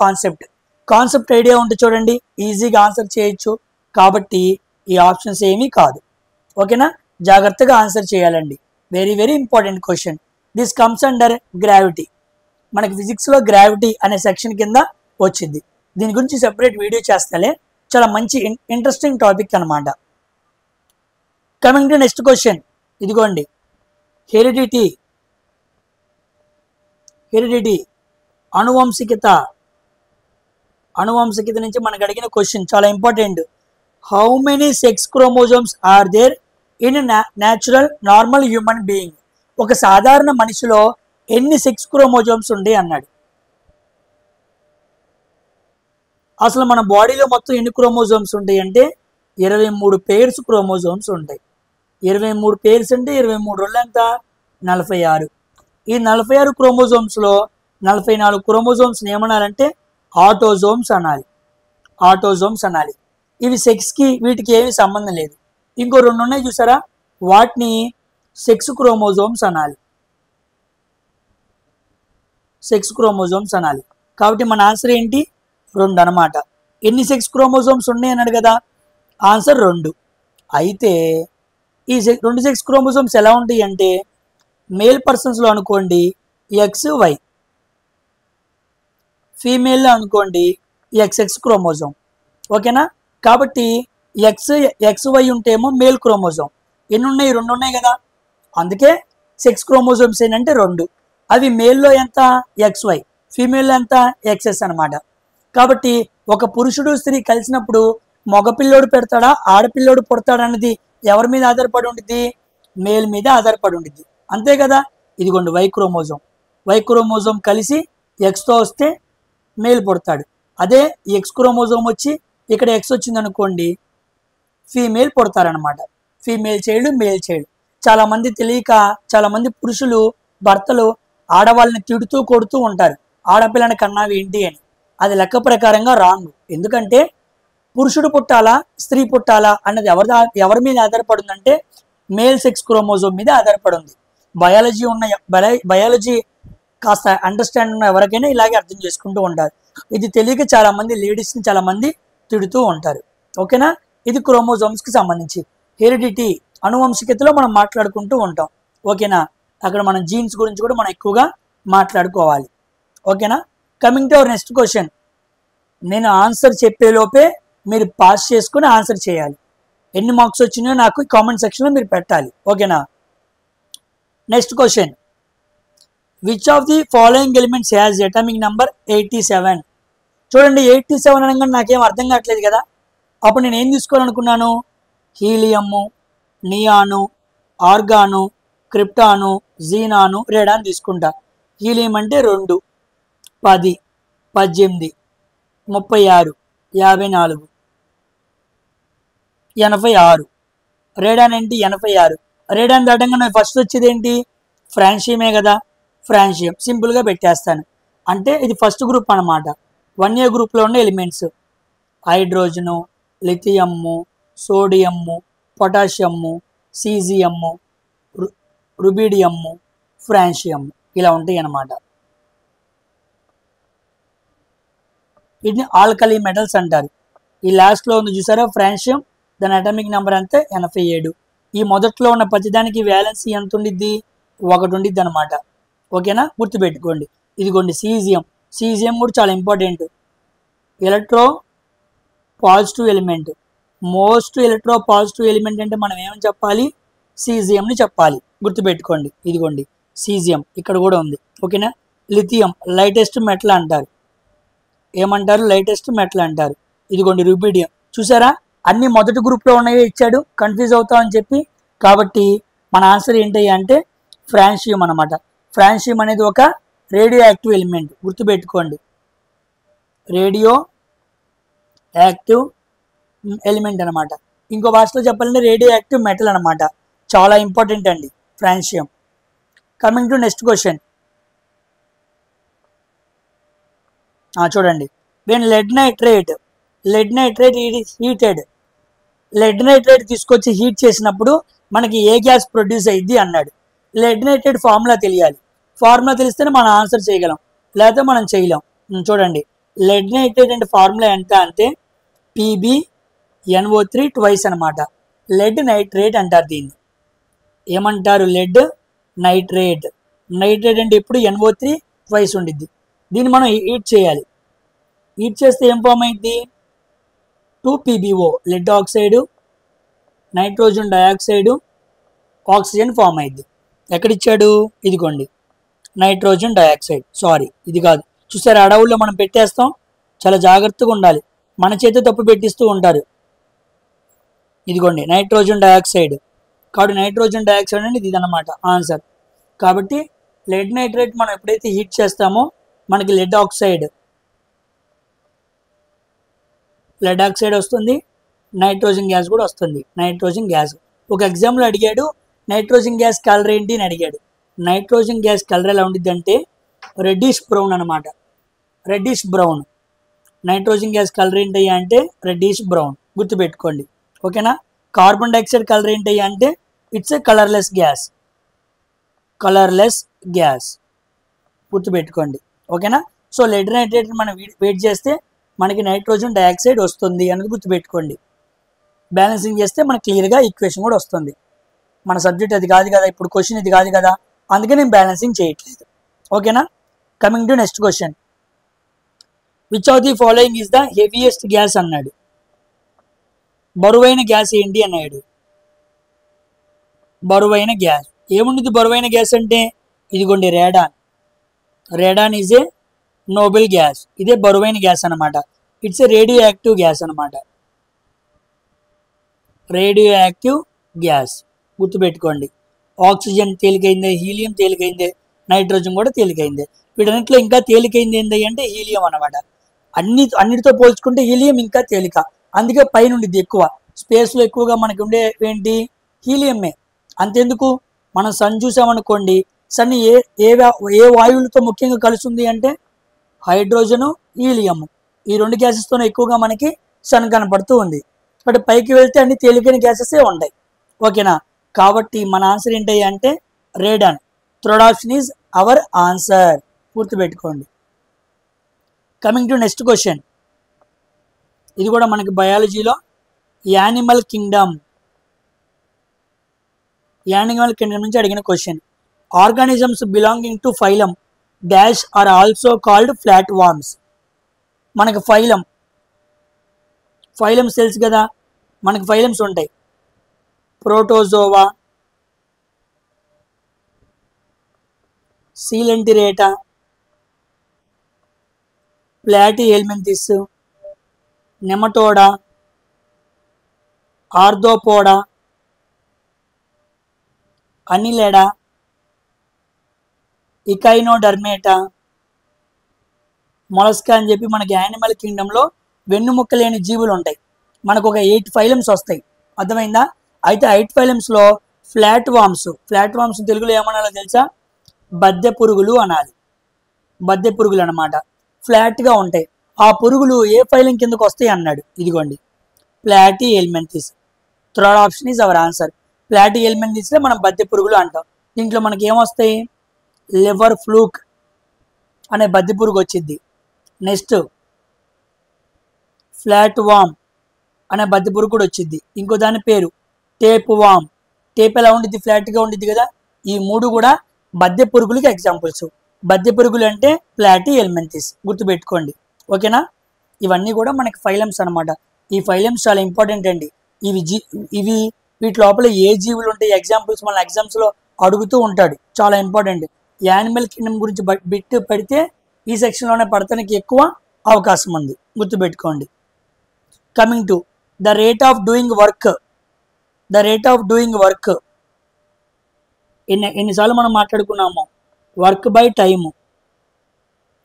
కాన్సెప్ట్ ఐడియా ఉంటే చూడండి ఈజీగా ఆన్సర్ చేయొచ్చు. కాబట్టి ఈ ఆప్షన్స్ ఏమీ కాదు. ఓకేనా? జాగ్రత్తగా ఆన్సర్ చేయాలండి. Very very important question. This comes under gravity. మనకి ఫిజిక్స్లో గ్రావిటీ అనే సెక్షన్ కింద వచ్చింది. దీని గురించి సెపరేట్ వీడియో చేస్తాలే, చాలా మంచి ఇంట్రెస్టింగ్ టాపిక్ అనమాట. Coming to next question. ఇదిగోండి, హెరిడిటీ అనువంశికత నుంచి మనకు అడిగిన క్వశ్చన్ చాలా important. How many sex chromosomes are there in natural normal human being? ఒక సాధారణ మనిషిలో ఎన్ని సెక్స్ క్రోమోజోమ్స్ ఉంటాయి అన్నాడు. అసలు మన బాడీలో మొత్తం ఎన్ని క్రోమోజోమ్స్ ఉంటాయి అంటే 23 పేర్స్ క్రోమోజోమ్స్ ఉంటాయి. 23 పేర్స్ అంటే 23 రోజులు ఎంత? 46. ఈ 46 క్రోమోజోమ్స్లో 44 క్రోమోజోమ్స్ ఏమనాలంటే ఆటోజోమ్స్ అనాలి. ఇవి సెక్స్కి వీటికి ఏమీ సంబంధం లేదు. ఇంకో 2 ఉన్నాయి చూసారా, వాటిని సెక్స్ క్రోమోజోమ్స్ అనాలి. కాబట్టి మన ఆన్సర్ ఏంటి? 2 అనమాట. ఎన్ని సెక్స్ క్రోమోజోమ్స్ ఉన్నాయి అన్నాడు కదా, ఆన్సర్ 2. అయితే ఈ 2 సెక్స్ క్రోమోజోమ్స్ ఎలా ఉంటాయి అంటే మేల్ పర్సన్స్లో అనుకోండి XY, ఫీమేల్లో అనుకోండి XX క్రోమోజోమ్. ఓకేనా? కాబట్టి XY ఉంటేమో మేల్ క్రోమోజోమ్. ఎన్ని ఉన్నాయి? 2 ఉన్నాయి కదా. అందుకే సెక్స్ క్రోమోజోమ్స్ ఏంటంటే 2. అవి మేల్లో ఎంత? XY, ఫీమేల్లో ఎంత? XS అనమాట. కాబట్టి ఒక పురుషుడు స్త్రీ కలిసినప్పుడు మగపిల్లోడు పెడతాడా ఆడపిల్లోడు పుడతాడా అనేది ఎవరి మీద ఆధారపడి ఉంటుంది? మేల్ మీద ఆధారపడి ఉంటుంది. అంతే కదా. ఇదిగోండి వై క్రోమోజోమ్ కలిసి ఎక్స్తో వస్తే మేల్ పుడతాడు. అదే ఎక్స్ క్రోమోజోమ్ వచ్చి ఇక్కడ ఎక్స్ వచ్చింది అనుకోండి female పుడతారనమాట. Female child, male child. చాలామంది తెలియక చాలామంది పురుషులు భర్తలు ఆడవాళ్ళని తిడుతూ కొడుతూ ఉంటారు, ఆడపిల్లని కన్నావి ఏంటి అని. అది లెక్క ప్రకారంగా రాంగ్. ఎందుకంటే పురుషుడు పుట్టాలా స్త్రీ పుట్టాలా అన్నది ఎవరి మీద ఆధారపడుందంటే మేల్ సెక్స్ క్రోమోజోమ్ మీద ఆధారపడి ఉంది. బయాలజీ కాస్త అండర్స్టాండ్ ఉన్న ఎవరికైనా ఇలాగే అర్థం చేసుకుంటూ ఉంటారు. ఇది తెలియక చాలా మంది లేడీస్ని చాలా మంది తిడుతూ ఉంటారు. ఓకేనా, ఇది క్రోమోజోమ్స్కి సంబంధించి. హెరిడిటీ అనువంశికతలో మనం మాట్లాడుకుంటూ ఉంటాం. ఓకేనా, అక్కడ మనం జీన్స్ గురించి కూడా మనం ఎక్కువగా మాట్లాడుకోవాలి. ఓకేనా, coming to our next question. నేను ఆన్సర్ చెప్పేలోపే మీరు పాస్ చేసుకుని ఆన్సర్ చేయాలి. ఎన్ని మార్క్స్ వచ్చినాయో నాకు కామెంట్ సెక్షన్లో మీరు పెట్టాలి. ఓకేనా, next question. Which of the following elements has atomic number 87? చూడండి, 87 అనగా నాకేం అర్థం కావట్లేదు కదా. అప్పుడు నేను ఏం తీసుకోవాలనుకున్నాను? హీలియము, నియాను, ఆర్గాను, క్రిప్టాను, జీనాను, రేడాన్ తీసుకుంటా. హీలియం అంటే 2, 10, 18, 36, 54, 86. రేడాన్ ఏంటి? 86. రేడాన్ దాటంగా ఫస్ట్ వచ్చేది ఏంటి? ఫ్రాన్షియమే కదా. ఫ్రాన్షియం సింపుల్గా పెట్టేస్తాను. అంటే ఇది ఫస్ట్ గ్రూప్ అనమాట. 1A గ్రూప్లో ఉన్న elements hydrogen, lithium, sodium, potassium, సీజియము, రుబీడియము, ఫ్రాన్షియము, ఇలా ఉంటాయి అన్నమాట. వీటిని ఆల్కలీ మెటల్స్ అంటారు. ఈ లాస్ట్లో ఉంది చూసారా ఫ్రాన్షియం, దాని అటామిక్ నెంబర్ అంతే 87. ఈ మొదట్లో ఉన్న ప్రతిదానికి వ్యాలెన్సీ ఎంత ఉండిద్ది? 1 ఉండిద్ది అనమాట. ఓకేనా, గుర్తుపెట్టుకోండి. ఇదిగోండి సీజియం. సీజియం కూడా చాలా important. Electro positive element. Most electro positive element అంటే మనం ఏమని చెప్పాలి? సీజియంని చెప్పాలి. గుర్తుపెట్టుకోండి. ఇదిగోండి సీజియం ఇక్కడ కూడా ఉంది. ఓకేనా, లిథియం లైటెస్ట్ మెటల్ అంటారు. ఏమంటారు? లైటెస్ట్ మెటల్ అంటారు. ఇదిగోండి రుబీడియం. చూసారా, అన్ని మొదటి గ్రూప్లో ఉన్నాయో ఇచ్చాడు, కన్ఫ్యూజ్ అవుతామని చెప్పి. కాబట్టి మన ఆన్సర్ ఏంటి అంటే ఫ్రాన్షియం అనమాట. ఫ్రాన్షియం అనేది ఒక రేడియో యాక్టివ్ ఎలిమెంట్. గుర్తుపెట్టుకోండి, రేడియో యాక్టివ్ ఎలిమెంట్ అనమాట. ఇంకో భాషలో చెప్పాలంటే రేడియో యాక్టివ్ మెటల్ అనమాట. చాలా ఇంపార్టెంట్ అండి francium. Coming to next question. చూడండి, when lead nitrate heated. Lead nitrate తీసుకొచ్చి హీట్ చేసినప్పుడు మనకి ఏ గ్యాస్ ప్రొడ్యూస్ అయ్యిద్ది అన్నాడు. లెడ్ నైట్రేట్ ఫార్ములా తెలియాలి. ఫార్ములా తెలిస్తేనే మనం ఆన్సర్ చేయగలం, లేకపోతే మనం చేయలేం. చూడండి, లెడ్ నైట్రేట్ అంటే ఫార్ములా ఎంత అంటే PbNO3 ట్వైస్ అనమాట. లెడ్ నైట్రేట్ అంటారు దీన్ని. ఏమంటారు? Lead nitrate. నైట్రేట్ అంటే ఎప్పుడు NO3 ట్వైస్ ఉండిద్ది. దీన్ని మనం హీట్ చేయాలి. హీట్ చేస్తే ఏం ఫామ్ అయింది? 2PbO, lead oxide, nitrogen dioxide, oxygen form అయింది. ఎక్కడిచ్చాడు? ఇదిగోండి నైట్రోజన్ డయాక్సైడ్. సారీ, ఇది కాదు. చూసారు, అడవుల్లో మనం పెట్టేస్తాం, చాలా జాగ్రత్తగా ఉండాలి. మన చేతి తప్పు పెట్టిస్తూ ఉంటారు. ఇదిగోండి నైట్రోజన్ డయాక్సైడ్. కాబట్టి నైట్రోజన్ డయాక్సైడ్ అనేది ఇది అనమాట ఆన్సర్. కాబట్టి లెడ్ నైట్రేట్ మనం ఎప్పుడైతే హీట్ చేస్తామో మనకి లెడ్ ఆక్సైడ్ వస్తుంది, నైట్రోజన్ గ్యాస్ కూడా వస్తుంది. నైట్రోజన్ గ్యాస్ ఒక ఎగ్జామ్లో అడిగాడు, నైట్రోజన్ గ్యాస్ కలర్ ఏంటి అని అడిగాడు. నైట్రోజన్ గ్యాస్ కలర్ ఎలా ఉండిద్ది అంటే రెడ్డిష్ బ్రౌన్ అనమాట. Reddish brown. Nitrogen gas colour ఏంటయ్యా అంటే రెడ్డిష్ బ్రౌన్. గుర్తుపెట్టుకోండి. ఓకేనా, కార్బన్ డైఆక్సైడ్ కలర్ ఏంటయ్యా అంటే it's a colourless gas. Colourless gas గుర్తుపెట్టుకోండి. ఓకేనా, సో లెడ్ నైట్రేట్ మనం వెయిట్ చేస్తే మనకి నైట్రోజన్ డయాక్సైడ్ వస్తుంది అనేది గుర్తుపెట్టుకోండి. బ్యాలెన్సింగ్ చేస్తే మనకి క్లియర్గా ఈక్వేషన్ కూడా వస్తుంది. మన సబ్జెక్ట్ అది కాదు కదా, ఇప్పుడు క్వశ్చన్ ఇది కాదు కదా, అందుకే నేను బ్యాలెన్సింగ్ చేయట్లేదు. ఓకేనా, coming to next question. Which of the following is the heaviest gas అన్నాడు. బరువైన గ్యాస్ ఏంటి అన్నాడు. బరువైన గ్యాస్ ఏముంటుంది? బరువైన గ్యాస్ అంటే ఇదిగోండి radon. Radon is a Nobel gas. ఇదే బరువైన గ్యాస్ అనమాట. It's a radio active gas అనమాట. రేడియో యాక్టివ్ గ్యాస్ గుర్తుపెట్టుకోండి. ఆక్సిజన్ తేలికైందే, హీలియం తేలికైందే, నైట్రోజన్ కూడా తేలికైందే. వీటన్నిటిలో ఇంకా తేలికైంది ఏంటి అంటే హీలియం అనమాట. అన్నిటితో పోల్చుకుంటే హీలియం ఇంకా తేలిక, అందుకే పైన ఉండిద్ది ఎక్కువ. స్పేస్లో ఎక్కువగా మనకి ఉండే ఏంటి? హీలియమే. అంతెందుకు, మనం సన్ చూసామనుకోండి, సన్ ఏ ఏ ఏ వాయువులతో ముఖ్యంగా కలుస్తుంది అంటే హైడ్రోజను, హీలియము. ఈ 2 గ్యాసెస్తోనే ఎక్కువగా మనకి సన్ కనపడుతూ ఉంది. బట్ పైకి వెళ్తే అన్ని తేలికైన గ్యాసెసే ఉంటాయి. ఓకేనా? కాబట్టి మన ఆన్సర్ ఏంటి అంటే radon. Third option is our answer. గుర్తుపెట్టుకోండి. Coming to next question. ఇది కూడా మనకి బయాలజీలో యానిమల్ కింగ్డమ్ నుంచి అడిగిన question. Organisms belonging to phylum dash are also called flat worms. మనకి ఫైలమ్స్ తెలుసు కదా, మనకి ఫైలమ్స్ ఉంటాయి. ప్రోటోజోవా, సీలెంటిరేటా, ప్లాటిహెల్మింథిస్, నెమటోడా, ఆర్థోపోడా, అనిలెడా, ఇకైనోడర్మేటా, మొలస్కా అని చెప్పి మనకి యానిమల్ కింగ్డమ్లో వెన్నుముక్క లేని జీవులు ఉంటాయి. మనకు ఒక 8 ఫైలమ్స్ వస్తాయి. అర్థమైందా? అయితే 8 ఫైలమ్స్లో ఫ్లాట్ వామ్స్ తెలుగులో ఏమనాలో తెలుసా? బద్దె పురుగులు అనాలి. బద్దె పురుగులు అనమాట. ఫ్లాట్గా ఉంటాయి. ఆ పురుగులు ఏ ఫైలం కిందకు వస్తాయి అన్నాడు. ఇదిగోండి, ప్లాటిహెల్మింథిస్. Third option is our answer. ప్లాటిహెల్మింథిస్లో మనం బద్దె పురుగులు అంటాం. దీంట్లో మనకి ఏమొస్తాయి? లివర్ ఫ్లూక్ అనే బద్దె పురుగు వచ్చింది. నెక్స్ట్ ఫ్లాట్ వామ్ అనే బద్దె పురుగు కూడా వచ్చింది. ఇంకో దాని పేరు టేప్ వామ్. టేప్ ఎలా ఉండిద్ది? ఫ్లాట్గా ఉండిద్ది కదా. ఈ 3 కూడా బద్దె పురుగులకి ఎగ్జాంపుల్స్. బద్దె పురుగులు అంటే ప్లాటిహెల్మింథిస్. గుర్తుపెట్టుకోండి. ఓకేనా? ఇవన్నీ కూడా మనకి ఫైలమ్స్ అనమాట. ఈ ఫైలమ్స్ చాలా ఇంపార్టెంట్ అండి. ఇవి వీటి లోపల ఏ జీవులు ఉంటాయి ఎగ్జాంపుల్స్ మన ఎగ్జామ్స్లో అడుగుతూ ఉంటాడు. చాలా ఇంపార్టెంట్. యానిమల్ కింగ్డమ్ గురించి బిట్ పెడితే ఈ సెక్షన్లోనే పడటానికి ఎక్కువ అవకాశం ఉంది. గుర్తుపెట్టుకోండి. Coming to the rate of doing work. ఎన్నిసార్లు మనం మాట్లాడుకున్నాము? Work by time.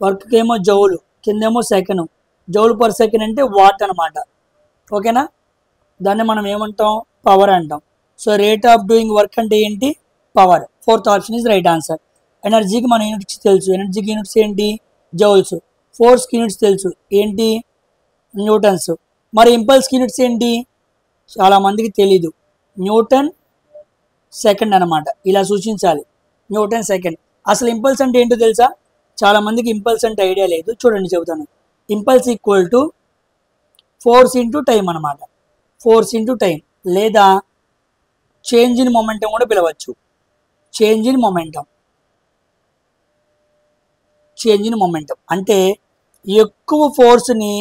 వర్క్కి ఏమో జౌలు, కిందేమో సెకండ్. జౌలు పర్ సెకండ్ అంటే వాట్ అనమాట. ఓకేనా? దాన్ని మనం ఏమంటాం? పవర్ అంటాం. So rate of doing work అంటే ఏంటి? Power. Fourth option is right answer. ఎనర్జీకి మన యూనిట్స్ తెలుసు. ఎనర్జీకి యూనిట్స్ ఏంటి? జౌల్స్. ఫోర్స్కి యూనిట్స్ తెలుసు. ఏంటి? న్యూటన్స్. మరి ఇంపల్స్కి యూనిట్స్ ఏంటి? చాలామందికి తెలీదు. న్యూటన్ సెకండ్ అనమాట. ఇలా సూచించాలి. Newton second. అసలు ఇంపల్స్ అంటే ఏంటో తెలుసా? చాలామందికి ఇంపల్స్ అంటే ఐడియా లేదు. చూడండి, చెబుతాను. Impulse equal to force into time అనమాట. ఫోర్స్ ఇంటూ టైం, లేదా చేంజ్ ఇన్ మొమెంటం కూడా పిలవచ్చు. చేంజ్ ఇన్ మొమెంటం అంటే ఎక్కువ ఫోర్స్ని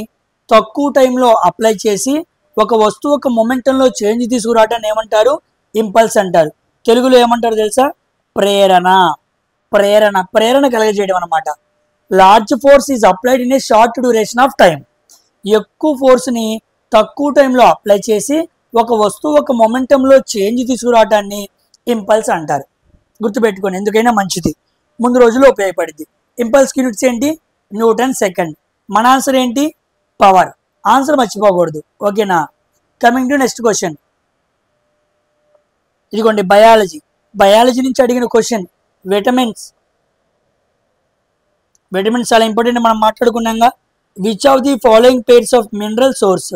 తక్కువ టైంలో అప్లై చేసి ఒక వస్తువు ఒక మొమెంటంలో చేంజ్ తీసుకురావడాన్ని ఏమంటారు? ఇంపల్స్ అంటారు. తెలుగులో ఏమంటారు తెలుసా? ప్రేరణ కలగజేయడం అనమాట. Large force is applied in a short duration of time. ఎక్కువ ఫోర్స్ని తక్కువ టైంలో అప్లై చేసి ఒక వస్తువు ఒక మొమెంటంలో చేంజ్ తీసుకురావడాన్ని ఇంపల్స్ అంటారు. గుర్తుపెట్టుకోండి, ఎందుకైనా మంచిది, ముందు రోజుల్లో ఉపయోగపడింది. ఇంపల్స్ యూనిట్స్ ఏంటి? Newton second. మన ఆన్సర్ ఏంటి? పవర్. ఆన్సర్ మర్చిపోకూడదు. ఓకేనా? Coming to next question. ఇదిగోండి, బయాలజీ నుంచి అడిగిన క్వశ్చన్. విటమిన్స్ చాలా ఇంపార్టెంట్. మనం మాట్లాడుకున్నాగా. Which of the following pairs of mineral source.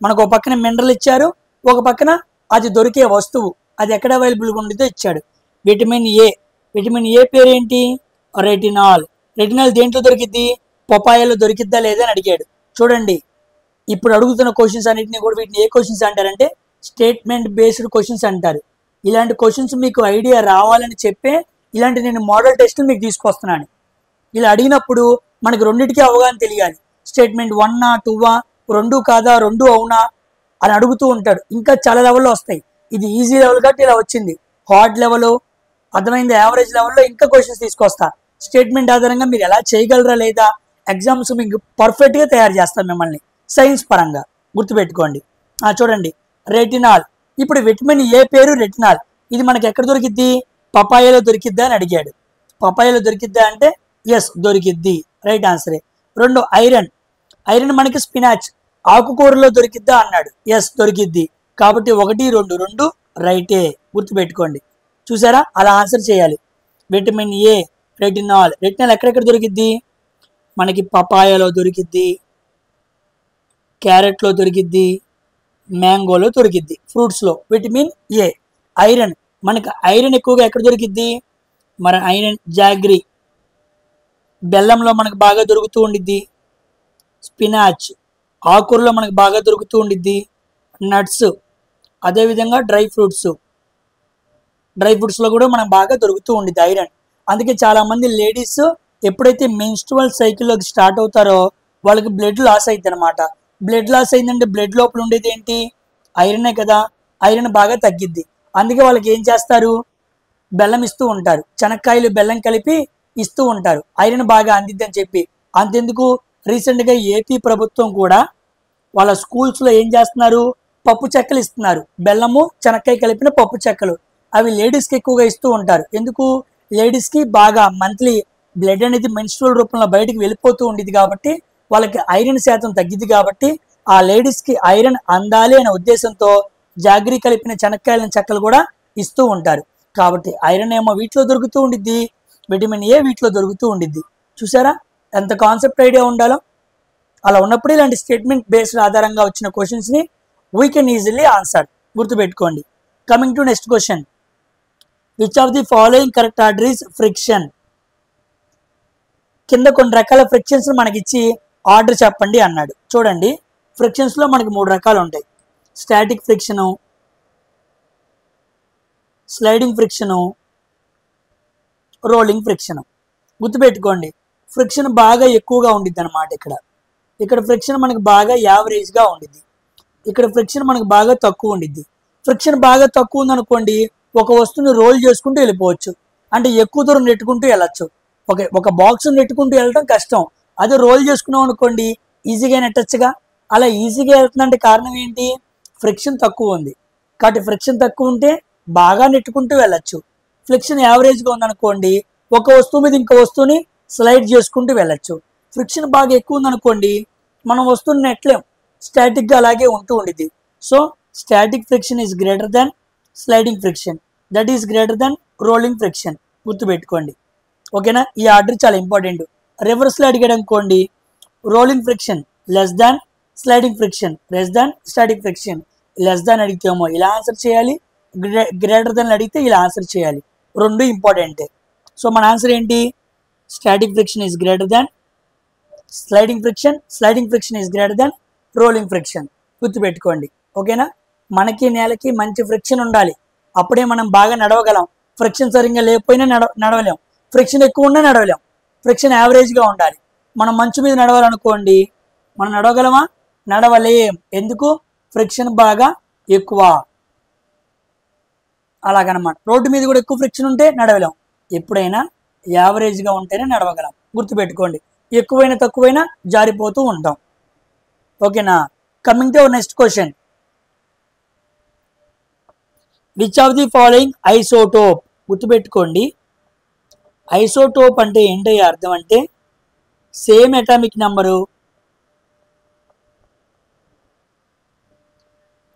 మనకు ఒక పక్కన మినరల్ ఇచ్చారు, ఒక పక్కన అది దొరికే వస్తువు, అది ఎక్కడ అవైలబుల్గా ఉంటుందో ఇచ్చాడు. విటమిన్ ఏ పేరు ఏంటి? రెటినాల్. దేంట్లో దొరికిద్ది? పపాయాలో దొరికిద్దా లేదా అని అడిగాడు. చూడండి, ఇప్పుడు అడుగుతున్న క్వశ్చన్స్ అన్నింటినీ కూడా వీటిని ఏ క్వశ్చన్స్ అంటారంటే స్టేట్మెంట్ బేస్డ్ క్వశ్చన్స్ అంటారు. ఇలాంటి క్వశ్చన్స్ మీకు ఐడియా రావాలని చెప్పే ఇలాంటి నేను మోడల్ టెస్టులు మీకు తీసుకొస్తున్నాను. ఇలా అడిగినప్పుడు మనకి రెండింటికి అవగాహన తెలియాలి. స్టేట్మెంట్ 1 2 2 కాదా, 2 అవునా అని అడుగుతూ ఉంటాడు. ఇంకా చాలా లెవెల్లో వస్తాయి. ఇది ఈజీ లెవెల్ కాబట్టి ఇలా వచ్చింది. హార్డ్ లెవెల్, అర్థమైంది, యావరేజ్ లెవెల్లో ఇంకా క్వశ్చన్స్ తీసుకొస్తా. స్టేట్మెంట్ ఆధారంగా మీరు ఎలా చేయగలరా లేదా ఎగ్జామ్స్ మీకు పర్ఫెక్ట్గా తయారు చేస్తాం మిమ్మల్ని సైన్స్ పరంగా. గుర్తుపెట్టుకోండి. చూడండి, రెటినాల్. ఇప్పుడు విటమిన్ ఏ పేరు రెటినాల్. ఇది మనకి ఎక్కడ దొరికిద్ది? పపాయాలో దొరికిద్దా అని అడిగాడు. పపాయాలో దొరికిద్దా అంటే ఎస్, దొరికిద్ది. రైట్ ఆన్సరే. 2 ఐరన్ మనకి స్పినాచ్ ఆకుకూరలో దొరికిద్దా అన్నాడు. ఎస్, దొరికిద్ది. కాబట్టి 1 2 రైటే. గుర్తుపెట్టుకోండి. చూసారా? అలా ఆన్సర్ చేయాలి. Vitamin A retinol. రెటినాల్ ఎక్కడెక్కడ దొరికిద్ది? మనకి పపాయాలో దొరికిద్ది, క్యారెట్లో దొరికిద్ది, మ్యాంగోలో దొరికిద్ది, ఫ్రూట్స్లో. Vitamin A. ఐరన్, మనకి ఐరన్ ఎక్కువగా ఎక్కడ దొరికిద్ది? మరి ఐరన్ జాగ్రీ, బెల్లంలో మనకు బాగా దొరుకుతూ ఉండిద్ది. స్పినాచ్, ఆకుకూరలో మనకు బాగా దొరుకుతూ ఉండిద్ది. నట్స్, అదేవిధంగా డ్రై ఫ్రూట్స్లో కూడా మనకు బాగా దొరుకుతూ ఉండిద్ది ఐరన్. అందుకే చాలామంది లేడీస్ ఎప్పుడైతే మెన్స్ట్రువల్ సైకిల్లోకి స్టార్ట్ అవుతారో వాళ్ళకి బ్లడ్ లాస్ అవుతుంది అనమాట. బ్లడ్ లాస్ అయిందంటే బ్లడ్ లోపల ఉండేది ఏంటి? ఐరనే కదా. ఐరన్ బాగా తగ్గిద్ది. అందుకే వాళ్ళకి ఏం చేస్తారు? బెల్లం ఇస్తూ ఉంటారు, చెనక్కాయలు బెల్లం కలిపి ఇస్తూ ఉంటారు, ఐరన్ బాగా అందిద్ది అని చెప్పి. అంతెందుకు, రీసెంట్గా ఏపీ ప్రభుత్వం కూడా వాళ్ళ స్కూల్స్లో ఏం చేస్తున్నారు? పప్పు చెక్కలు ఇస్తున్నారు, బెల్లము చెనక్కాయ కలిపిన పప్పు చెక్కలు. అవి లేడీస్కి ఎక్కువగా ఇస్తూ ఉంటారు. ఎందుకు? లేడీస్కి బాగా మంత్లీ బ్లడ్ అనేది మెన్స్ట్రువల్ రూపంలో బయటికి వెళ్ళిపోతూ ఉండేది కాబట్టి వాళ్ళకి ఐరన్ శాతం తగ్గిద్ది కాబట్టి ఆ లేడీస్కి ఐరన్ అందాలి అనే ఉద్దేశంతో జాగ్రీ కలిపిన చెనక్కాయల చెక్కలు కూడా ఇస్తూ ఉంటారు. కాబట్టి ఐరన్ ఏమో వీటిలో దొరుకుతూ ఉండిద్ది, విటమిన్ ఏ వీటిలో దొరుకుతూ ఉండిద్ది. చూసారా ఎంత కాన్సెప్ట్ ఐడియా ఉండాలో? అలా ఉన్నప్పుడు ఇలాంటి స్టేట్మెంట్ బేస్డ్ ఆధారంగా వచ్చిన క్వశ్చన్స్ని వీ కెన్ ఈజీలీ ఆన్సర్. గుర్తుపెట్టుకోండి. Coming to next question. Which of the following correct order is friction? కింద కొన్ని రకాల ఫ్రిక్షన్స్ మనకి ఇచ్చి ఆర్డర్ చెప్పండి అన్నాడు. చూడండి, ఫ్రిక్షన్స్లో మనకి 3 రకాలు ఉంటాయి. Static friction, sliding friction, rolling friction. గుర్తుపెట్టుకోండి, ఫ్రిక్షన్ బాగా ఎక్కువగా ఉండిద్ది అనమాట. ఇక్కడ ఫ్రిక్షన్ మనకి బాగా యావరేజ్గా ఉండిద్ది, ఇక్కడ ఫ్రిక్షన్ మనకి బాగా తక్కువ ఉండిద్ది. ఫ్రిక్షన్ బాగా తక్కువ ఉందనుకోండి, ఒక వస్తువుని రోల్ చేసుకుంటూ వెళ్ళిపోవచ్చు, అంటే ఎక్కువ దూరం నెట్టుకుంటూ వెళ్ళచ్చు. ఒక బాక్స్ నెట్టుకుంటూ వెళ్ళడం కష్టం, అదే రోల్ చేసుకున్నాం అనుకోండి ఈజీగా నెట్టచ్చుగా. అలా ఈజీగా వెళ్తుందంటే కారణం ఏంటి? ఫ్రిక్షన్ తక్కువ ఉంది. కాబట్టి ఫ్రిక్షన్ తక్కువ ఉంటే బాగా నెట్టుకుంటూ వెళ్ళచ్చు. ఫ్రిక్షన్ యావరేజ్గా ఉందనుకోండి, ఒక వస్తువు మీద ఇంకో వస్తువుని స్లైడ్ చేసుకుంటూ వెళ్ళచ్చు. ఫ్రిక్షన్ బాగా ఎక్కువ ఉందనుకోండి, మనం వస్తువుని నెట్టలేం, స్టాటిక్గా అలాగే ఉంటూ ఉండిద్ది. So static friction is greater than sliding friction, that is greater than rolling friction. గుర్తుపెట్టుకోండి, ఓకేనా? ఈ ఆర్డర్ చాలా ఇంపార్టెంట్. రివర్స్లో అడిగాడు అనుకోండి, rolling friction less than sliding friction, less than static friction. Less than అడిగితేమో ఇలా ఆన్సర్ చేయాలి, గ్రేటర్ దాన్ అడిగితే ఇలా ఆన్సర్ చేయాలి. రెండు ఇంపార్టెంటే. సో మన ఆన్సర్ ఏంటి? Static friction is greater than sliding friction, sliding friction is greater than rolling friction. గుర్తుపెట్టుకోండి, ఓకేనా? మనకి నేలకి మంచి ఫ్రిక్షన్ ఉండాలి, అప్పుడే మనం బాగా నడవగలం. ఫ్రిక్షన్ సరిగ్గా లేకపోయినా నడవలేం, ఫ్రిక్షన్ ఎక్కువ ఉన్నా నడవలేం. ఫ్రిక్షన్ యావరేజ్గా ఉండాలి. మనం మంచు మీద నడవాలనుకోండి, మనం నడవగలమా? నడవలేం. ఎందుకు? ఫ్రిక్షన్ బాగా ఎక్కువ. అలాగనమాట. రోడ్డు మీద కూడా ఎక్కువ ఫ్రిక్షన్ ఉంటే నడవలేం, ఎప్పుడైనా యావరేజ్గా ఉంటేనే నడవగలం. గుర్తుపెట్టుకోండి, ఎక్కువైనా తక్కువైనా జారిపోతూ ఉంటాం, ఓకేనా? Coming to next question. Which of the following isotope? గుర్తుపెట్టుకోండి, ఐసోటోప్ అంటే ఏంటో అర్థం అంటే same atomic number,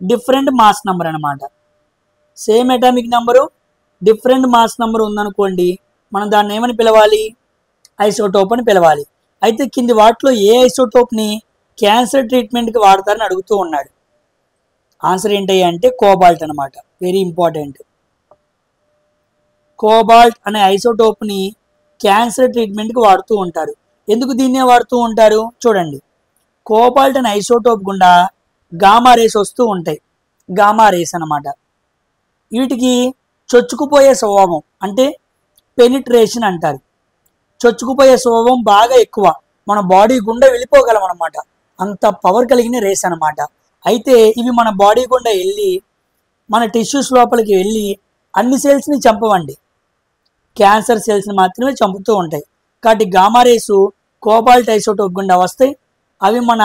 different mass number అనమాట. Same atomic number, different mass number ఉందనుకోండి, మనం దాన్ని ఏమని పిలవాలి? ఐసోటోప్ అని పిలవాలి. అయితే కింది వాటిలో ఏ ఐసోటోప్ని క్యాన్సర్ ట్రీట్మెంట్కి వాడతారని అడుగుతూ ఉన్నాడు. ఆన్సర్ ఏంటి అంటే కోబాల్ట్ అనమాట. Very important. కోబాల్ట్ అనే ఐసోటోప్ని క్యాన్సర్ ట్రీట్మెంట్కి వాడుతూ ఉంటారు. ఎందుకు దీన్నే వాడుతూ ఉంటారు? చూడండి, కోబాల్ట్ అనే ఐసోటోప్ గుండా గామా రేస్ వస్తూ ఉంటాయి. గామా రేస్ అనమాట. వీటికి చొచ్చుకుపోయే స్వభావం అంటే పెనిట్రేషన్ అంటారు. చొచ్చుకుపోయే స్వభావం బాగా ఎక్కువ, మన బాడీ గుండా వెళ్ళిపోగలం అనమాట. అంత పవర్ కలిగిన రేస్ అనమాట. అయితే ఇవి మన బాడీ గుండా వెళ్ళి మన టిష్యూస్ లోపలికి వెళ్ళి అన్ని సెల్స్ని చంపవండి, క్యాన్సర్ సెల్స్ని మాత్రమే చంపుతూ ఉంటాయి. కాబట్టి గామా రేసు కోబాల్ట్ ఐసోటోప్ గుండా వస్తాయి. అవి మన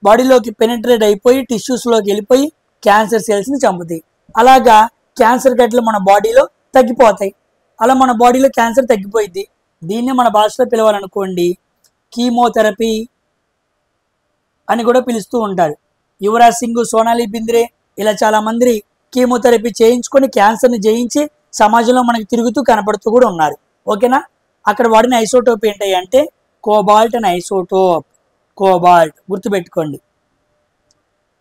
బాడీలోకి పెనిట్రేట్ అయిపోయి టిష్యూస్లోకి వెళ్ళిపోయి క్యాన్సర్ సెల్స్ని చంపుతాయి. అలాగా క్యాన్సర్ గడ్డలు మన బాడీలో తగ్గిపోతాయి. అలా మన బాడీలో క్యాన్సర్ తగ్గిపోయింది. దీన్ని మన భాషలో పిలవాలనుకోండి కీమోథెరపీ అని కూడా పిలుస్తూ ఉంటారు. యువరాజ్ సింగ్, సోనాలి బింద్రే ఇలా చాలామంది కీమోథెరపీ చేయించుకొని క్యాన్సర్ని జయించి సమాజంలో మనకి తిరుగుతూ కనపడుతూ కూడా ఉన్నారు. ఓకేనా. అక్కడ వాడిన ఐసోటోప్ ఏంటి అంటే కోబాల్ట్ అండ్ ఐసోటోప్. కోబాల్ట్ గుర్తుపెట్టుకోండి.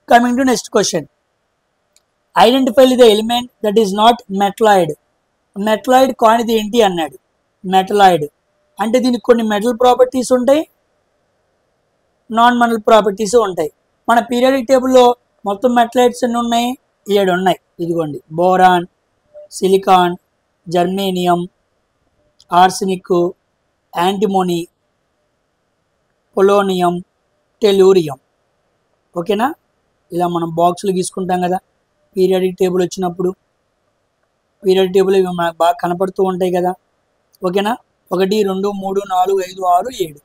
Coming to next question. Identify the element that is not metalloid. Metalloid కానిది ఏంటి అన్నాడు. మెటలాయిడ్ అంటే దీనికి కొన్ని మెటల్ ప్రాపర్టీస్ ఉంటాయి, నాన్ మెటల్ ప్రాపర్టీస్ ఉంటాయి. మన పీరియాడిక్ టేబుల్లో మొత్తం మెటలైడ్స్ ఎన్ని ఉన్నాయి? 7 ఉన్నాయి. ఇదిగోండి, boron, silicon, germanium, arsenic, antimony, polonium, tellurium. ఓకేనా. ఇలా మనం బాక్సులు గీసుకుంటాం కదా పీరియాడిక్ టేబుల్ వచ్చినప్పుడు. పీరియాడిక్ టేబుల్ ఇవి మనకు బాగా కనపడుతూ ఉంటాయి కదా. ఓకేనా. 1 2 3 4 5 6 7.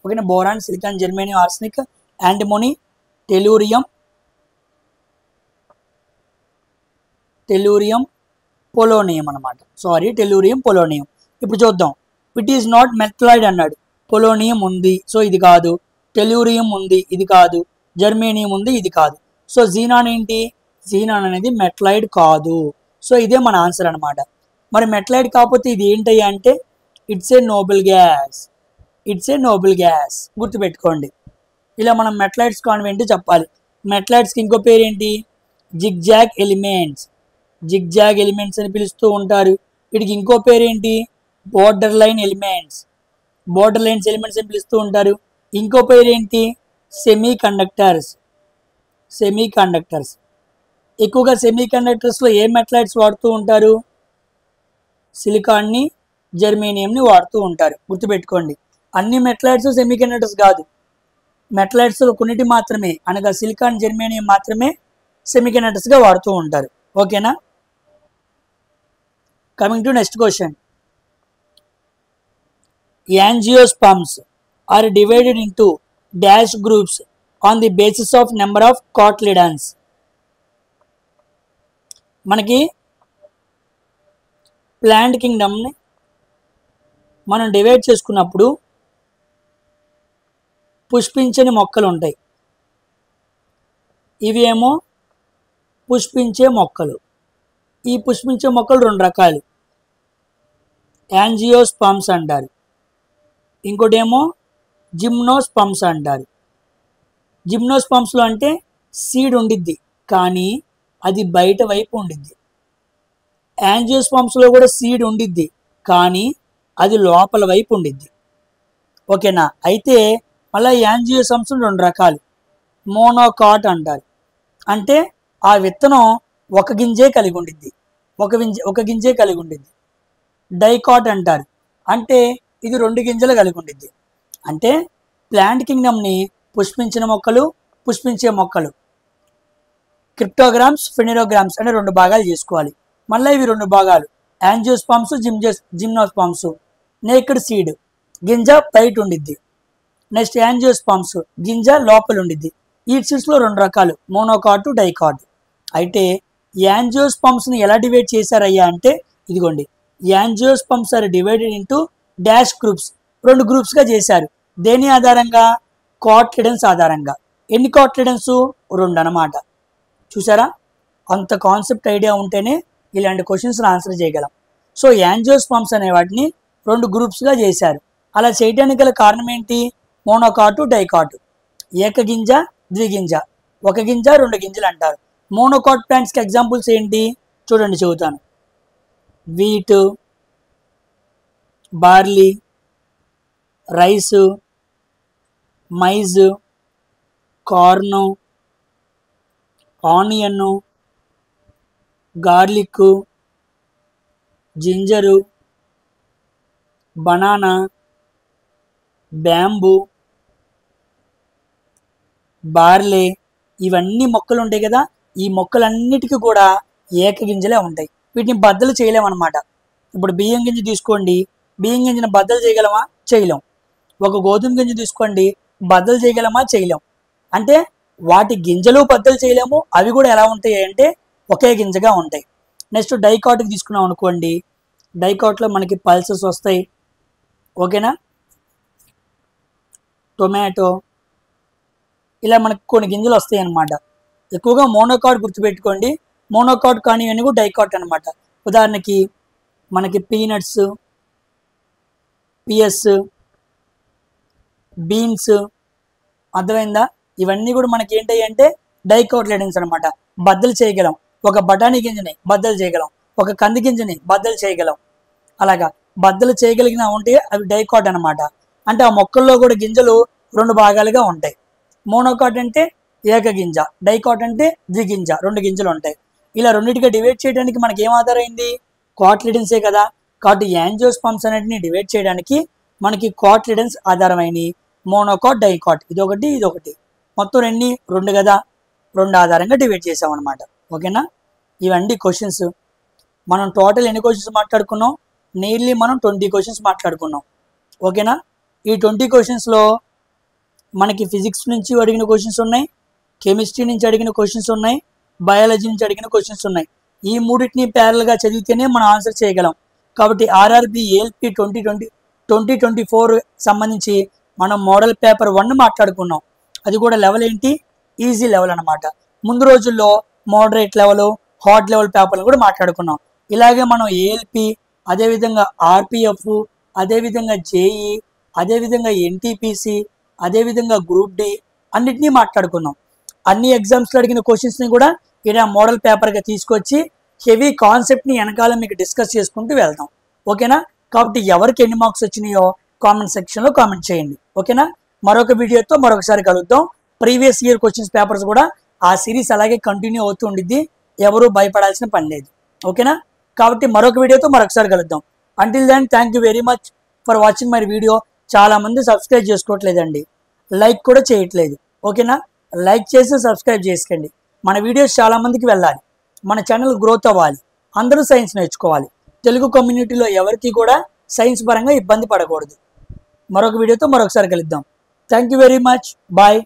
ఓకేనా. Boron, silicon, germanium, arsenic, antimony, tellurium, polonium అనమాట. Tellurium, polonium. ఇప్పుడు చూద్దాం. ఇట్ ఈస్ నాట్ మెటలాయిడ్ అన్నాడు. పొలోనియం ఉంది, సో ఇది కాదు. టెలూరియం ఉంది, ఇది కాదు. జర్మేనియం ఉంది, ఇది కాదు. సో జీనాన్ ఏంటి? జీనాన్ అనేది మెటలాయిడ్ కాదు. సో ఇదే మన ఆన్సర్ అనమాట. మరి మెటలాయిడ్ కాకపోతే ఇది ఏంటయ్యా అంటే it's a Nobel gas. It's a Nobel gas గుర్తుపెట్టుకోండి. ఇలా మనం మెటలాయిడ్స్ కాన్వెంట్ చెప్పాలి. మెటలాయిడ్స్కి ఇంకో పేరు ఏంటి? Zigzag elements. జిగ్జాగ్ ఎలిమెంట్స్ అని పిలుస్తూ ఉంటారు. వీటికి ఇంకో పేరు ఏంటి? Border line elements. Border lines elements అని పిలుస్తూ ఉంటారు. ఇంకో పేరు ఏంటి? Semi conductors. Semi conductors. ఎక్కువగా సెమీ కండక్టర్స్లో ఏ మెటలాయిడ్స్ వాడుతూ ఉంటారు? సిలికాన్ని, జర్మేనియంని వాడుతూ ఉంటారు. గుర్తుపెట్టుకోండి. అన్ని మెటలాయిడ్స్ సెమీ కండక్టర్స్ కాదు. మెటలాయిడ్స్లో కొన్నిటి మాత్రమే, అనగా సిలికాన్, జర్మేనియం మాత్రమే సెమీ కండక్టర్స్గా వాడుతూ ఉంటారు. ఓకేనా. Coming to next question. Angiosperms are divided into dash groups on the basis of number of కాట్లిడన్స్. మనకి ప్లాంట్ కింగ్డమ్ని మనం డివైడ్ చేసుకున్నప్పుడు పుష్పించని మొక్కలు ఉంటాయి. ఇవి ఏమో పుష్పించే మొక్కలు. ఈ పుష్పించే మొక్కలు 2 రకాలు. యాంజియోస్పర్మ్స్ అంటారు. ఇంకోటి ఏమో జిమ్నోస్పర్మ్స్ అంటారు. జిమ్నోస్పర్మ్స్లో అంటే సీడ్ ఉండిద్ది, కానీ అది బయట వైపు ఉండిద్ది. యాంజియోస్పర్మ్స్లో కూడా సీడ్ ఉండిద్ది, కానీ అది లోపల వైపు ఉండిద్ది. ఓకేనా. అయితే మళ్ళీ యాంజియోస్పర్మ్స్ 2 రకాలు. మోనోకాట్ అంటారు. అంటే ఆ విత్తనం ఒక గింజే కలిగి ఉండిద్ది. ఒక గింజే కలిగి ఉండిద్ది. డైకాట్ అంటారు. అంటే ఇది 2 గింజలు కలిగి ఉండిద్ది. అంటే ప్లాంట్ కింగ్డమ్ని పుష్పించిన మొక్కలు, పుష్పించే మొక్కలు, క్రిప్టోగ్రామ్స్, ఫెనిరోగ్రామ్స్ అనే 2 భాగాలు చేసుకోవాలి. మళ్ళీ ఇవి 2 భాగాలు. Angiosperms, gymnosperms. నేకెడ్ సీడ్, గింజ బయట ఉండిద్ది. నెక్స్ట్ యాంజియోస్పర్మ్స్, గింజ లోపల ఉండిద్ది. ఈ సీడ్స్లో 2 రకాలు, మోనోకాట్, డైకాట్. అయితే యాంజియోస్పర్మ్స్ని ఎలా డివైడ్ చేశారయ్యా అంటే ఇదిగోండి, angiosperms are divided into dash groups. 2 గ్రూప్స్గా చేశారు. దేని ఆధారంగా? కాట్లిడన్స్ ఆధారంగా. ఎన్ని కాట్లిడన్స్? 2 అన్నమాట. చూసారా. అంత కాన్సెప్ట్ ఐడియా ఉంటేనే ఇలాంటి క్వశ్చన్స్ని ఆన్సర్ చేయగలం. సో యాంజియోస్పర్మ్స్ అనే వాటిని 2 గ్రూప్స్గా చేశారు. అలా చేయడానికి గల కారణం ఏంటి? మోనోకాటు, డైకాటు. ఏకగింజ, ద్విగింజ. 1 గింజ, 2 గింజలు అంటారు. మోనోకాట్ ప్లాంట్స్కి ఎగ్జాంపుల్స్ ఏంటి? చూడండి, చెబుతాను. Wheat, barley, rice, maize, corn, onion, garlic, ginger, banana, bamboo, బార్లే. ఇవన్నీ మొక్కలు ఉంటాయి కదా. ఈ మొక్కలన్నిటికీ కూడా ఏకగింజలే ఉంటాయి. వీటిని బద్దలు చేయలేమన్నమాట. ఇప్పుడు బియ్యం గింజ తీసుకోండి, బియ్యం గింజను బద్దలు చేయగలమా? చేయలేం. ఒక గోధుమ గింజ తీసుకోండి, బద్దలు చేయగలమా? చేయలేం. అంటే వాటి గింజలు బద్దలు చేయలేము. అవి కూడా ఎలా ఉంటాయి అంటే ఒకే గింజగా ఉంటాయి. నెక్స్ట్ డైకాట్కి తీసుకున్నాం అనుకోండి, డైకాట్లో మనకి పల్సెస్ వస్తాయి. ఓకేనా. టొమాటో, ఇలా మనకు కొన్ని గింజలు వస్తాయి అన్నమాట. ఎక్కువగా మోనోకాట్ గుర్తుపెట్టుకోండి. మోనోకాట్ కానివన్నీ కూడా డైకాట్ అనమాట. ఉదాహరణకి మనకి పీనట్స్, పిఎస్, బీన్స్, అర్థమైందా? ఇవన్నీ కూడా మనకి ఏంటి అంటే డైకోటిలేడెన్స్ అనమాట. బద్దలు చేయగలం. ఒక బఠానీ గింజని బద్దలు చేయగలం, ఒక కంది గింజని బద్దలు చేయగలం. అలాగా బద్దలు చేయగలిగిన ఉంటే అవి డైకాట్ అనమాట. అంటే ఆ మొక్కల్లో కూడా గింజలు 2 భాగాలుగా ఉంటాయి. మోనోకాట్ అంటే ఏకగింజ, డైకాట్ అంటే ద్విగింజ, 2 గింజలు ఉంటాయి. ఇలా రెండింటిగా డివైడ్ చేయడానికి మనకి ఏం ఆధారైంది? కాట్లిడెన్సే కదా. కాబట్టి యాంజియోస్పర్మ్స్ అన్నిటిని డివైడ్ చేయడానికి మనకి కాట్లిడెన్స్ ఆధారమైనవి. మోనోకాట్, డైకాట్, ఇదొకటి ఇదొకటి, మొత్తం 2 కదా. 2 ఆధారంగా డివైడ్ చేసామన్నమాట. ఓకేనా? ఇవన్నీ క్వశ్చన్స్. మనం టోటల్ ఎన్ని క్వశ్చన్స్ మాట్లాడుకున్నాం? నియర్లీ మనం 20 క్వశ్చన్స్ మాట్లాడుకున్నాం. ఓకేనా? ఈ 20 క్వశ్చన్స్లో మనకి ఫిజిక్స్ నుంచి అడిగిన క్వశ్చన్స్ ఉన్నాయి, కెమిస్ట్రీ నుంచి అడిగిన క్వశ్చన్స్ ఉన్నాయి, బయాలజీ నుంచి అడిగిన క్వశ్చన్స్ ఉన్నాయి. ఈ మూడింటిని ప్యారల్గా చదివితేనే మనం ఆన్సర్ చేయగలం. కాబట్టి ఆర్ఆర్బి ఏఎల్పి 2024 సంబంధించి మనం మోడల్ పేపర్ 1 మాట్లాడుకున్నాం. అది కూడా లెవెల్ ఏంటి? ఈజీ లెవెల్ అనమాట. ముందు రోజుల్లో మోడరేట్ లెవెల్, హార్డ్ లెవెల్ పేపర్లు కూడా మాట్లాడుకున్నాం. ఇలాగే మనం ఏఎల్పి, అదేవిధంగా ఆర్పిఎఫ్, అదేవిధంగా జేఈ, అదేవిధంగా ఎన్టీపీసీ, అదేవిధంగా గ్రూప్ డి అన్నిటినీ మాట్లాడుకున్నాం. అన్ని ఎగ్జామ్స్లో అడిగిన క్వశ్చన్స్ని కూడా ఇలా మోడల్ పేపర్గా తీసుకొచ్చి హెవీ కాన్సెప్ట్ని వెనకాల మీకు డిస్కస్ చేసుకుంటూ వెళ్తాం. ఓకేనా? కాబట్టి ఎవరికి ఎన్ని మార్క్స్ వచ్చినాయో కామెంట్ సెక్షన్లో కామెంట్ చేయండి. ఓకేనా? మరొక వీడియోతో మరొకసారి కలుద్దాం. ప్రీవియస్ ఇయర్ క్వశ్చన్స్ పేపర్స్ కూడా ఆ సిరీస్ అలాగే కంటిన్యూ అవుతూ ఉండిద్ది. ఎవరు భయపడాల్సిన పని లేదు. ఓకేనా? కాబట్టి మరొక వీడియోతో మరొకసారి కలుద్దాం. Until then thank you very much for watching my video. చాలామంది సబ్స్క్రైబ్ చేసుకోవట్లేదండి, లైక్ కూడా చేయట్లేదు. ఓకేనా? లైక్ చేసి సబ్స్క్రైబ్ చేసుకోండి. మన వీడియోస్ చాలామందికి వెళ్ళాలి, మన ఛానల్ గ్రోత్ అవ్వాలి, అందరూ సైన్స్ నేర్చుకోవాలి. తెలుగు కమ్యూనిటీలో ఎవరికి కూడా సైన్స్ పరంగా ఇబ్బంది పడకూడదు. మరొక వీడియోతో మరొకసారి కలుద్దాం. Thank you very much. Bye.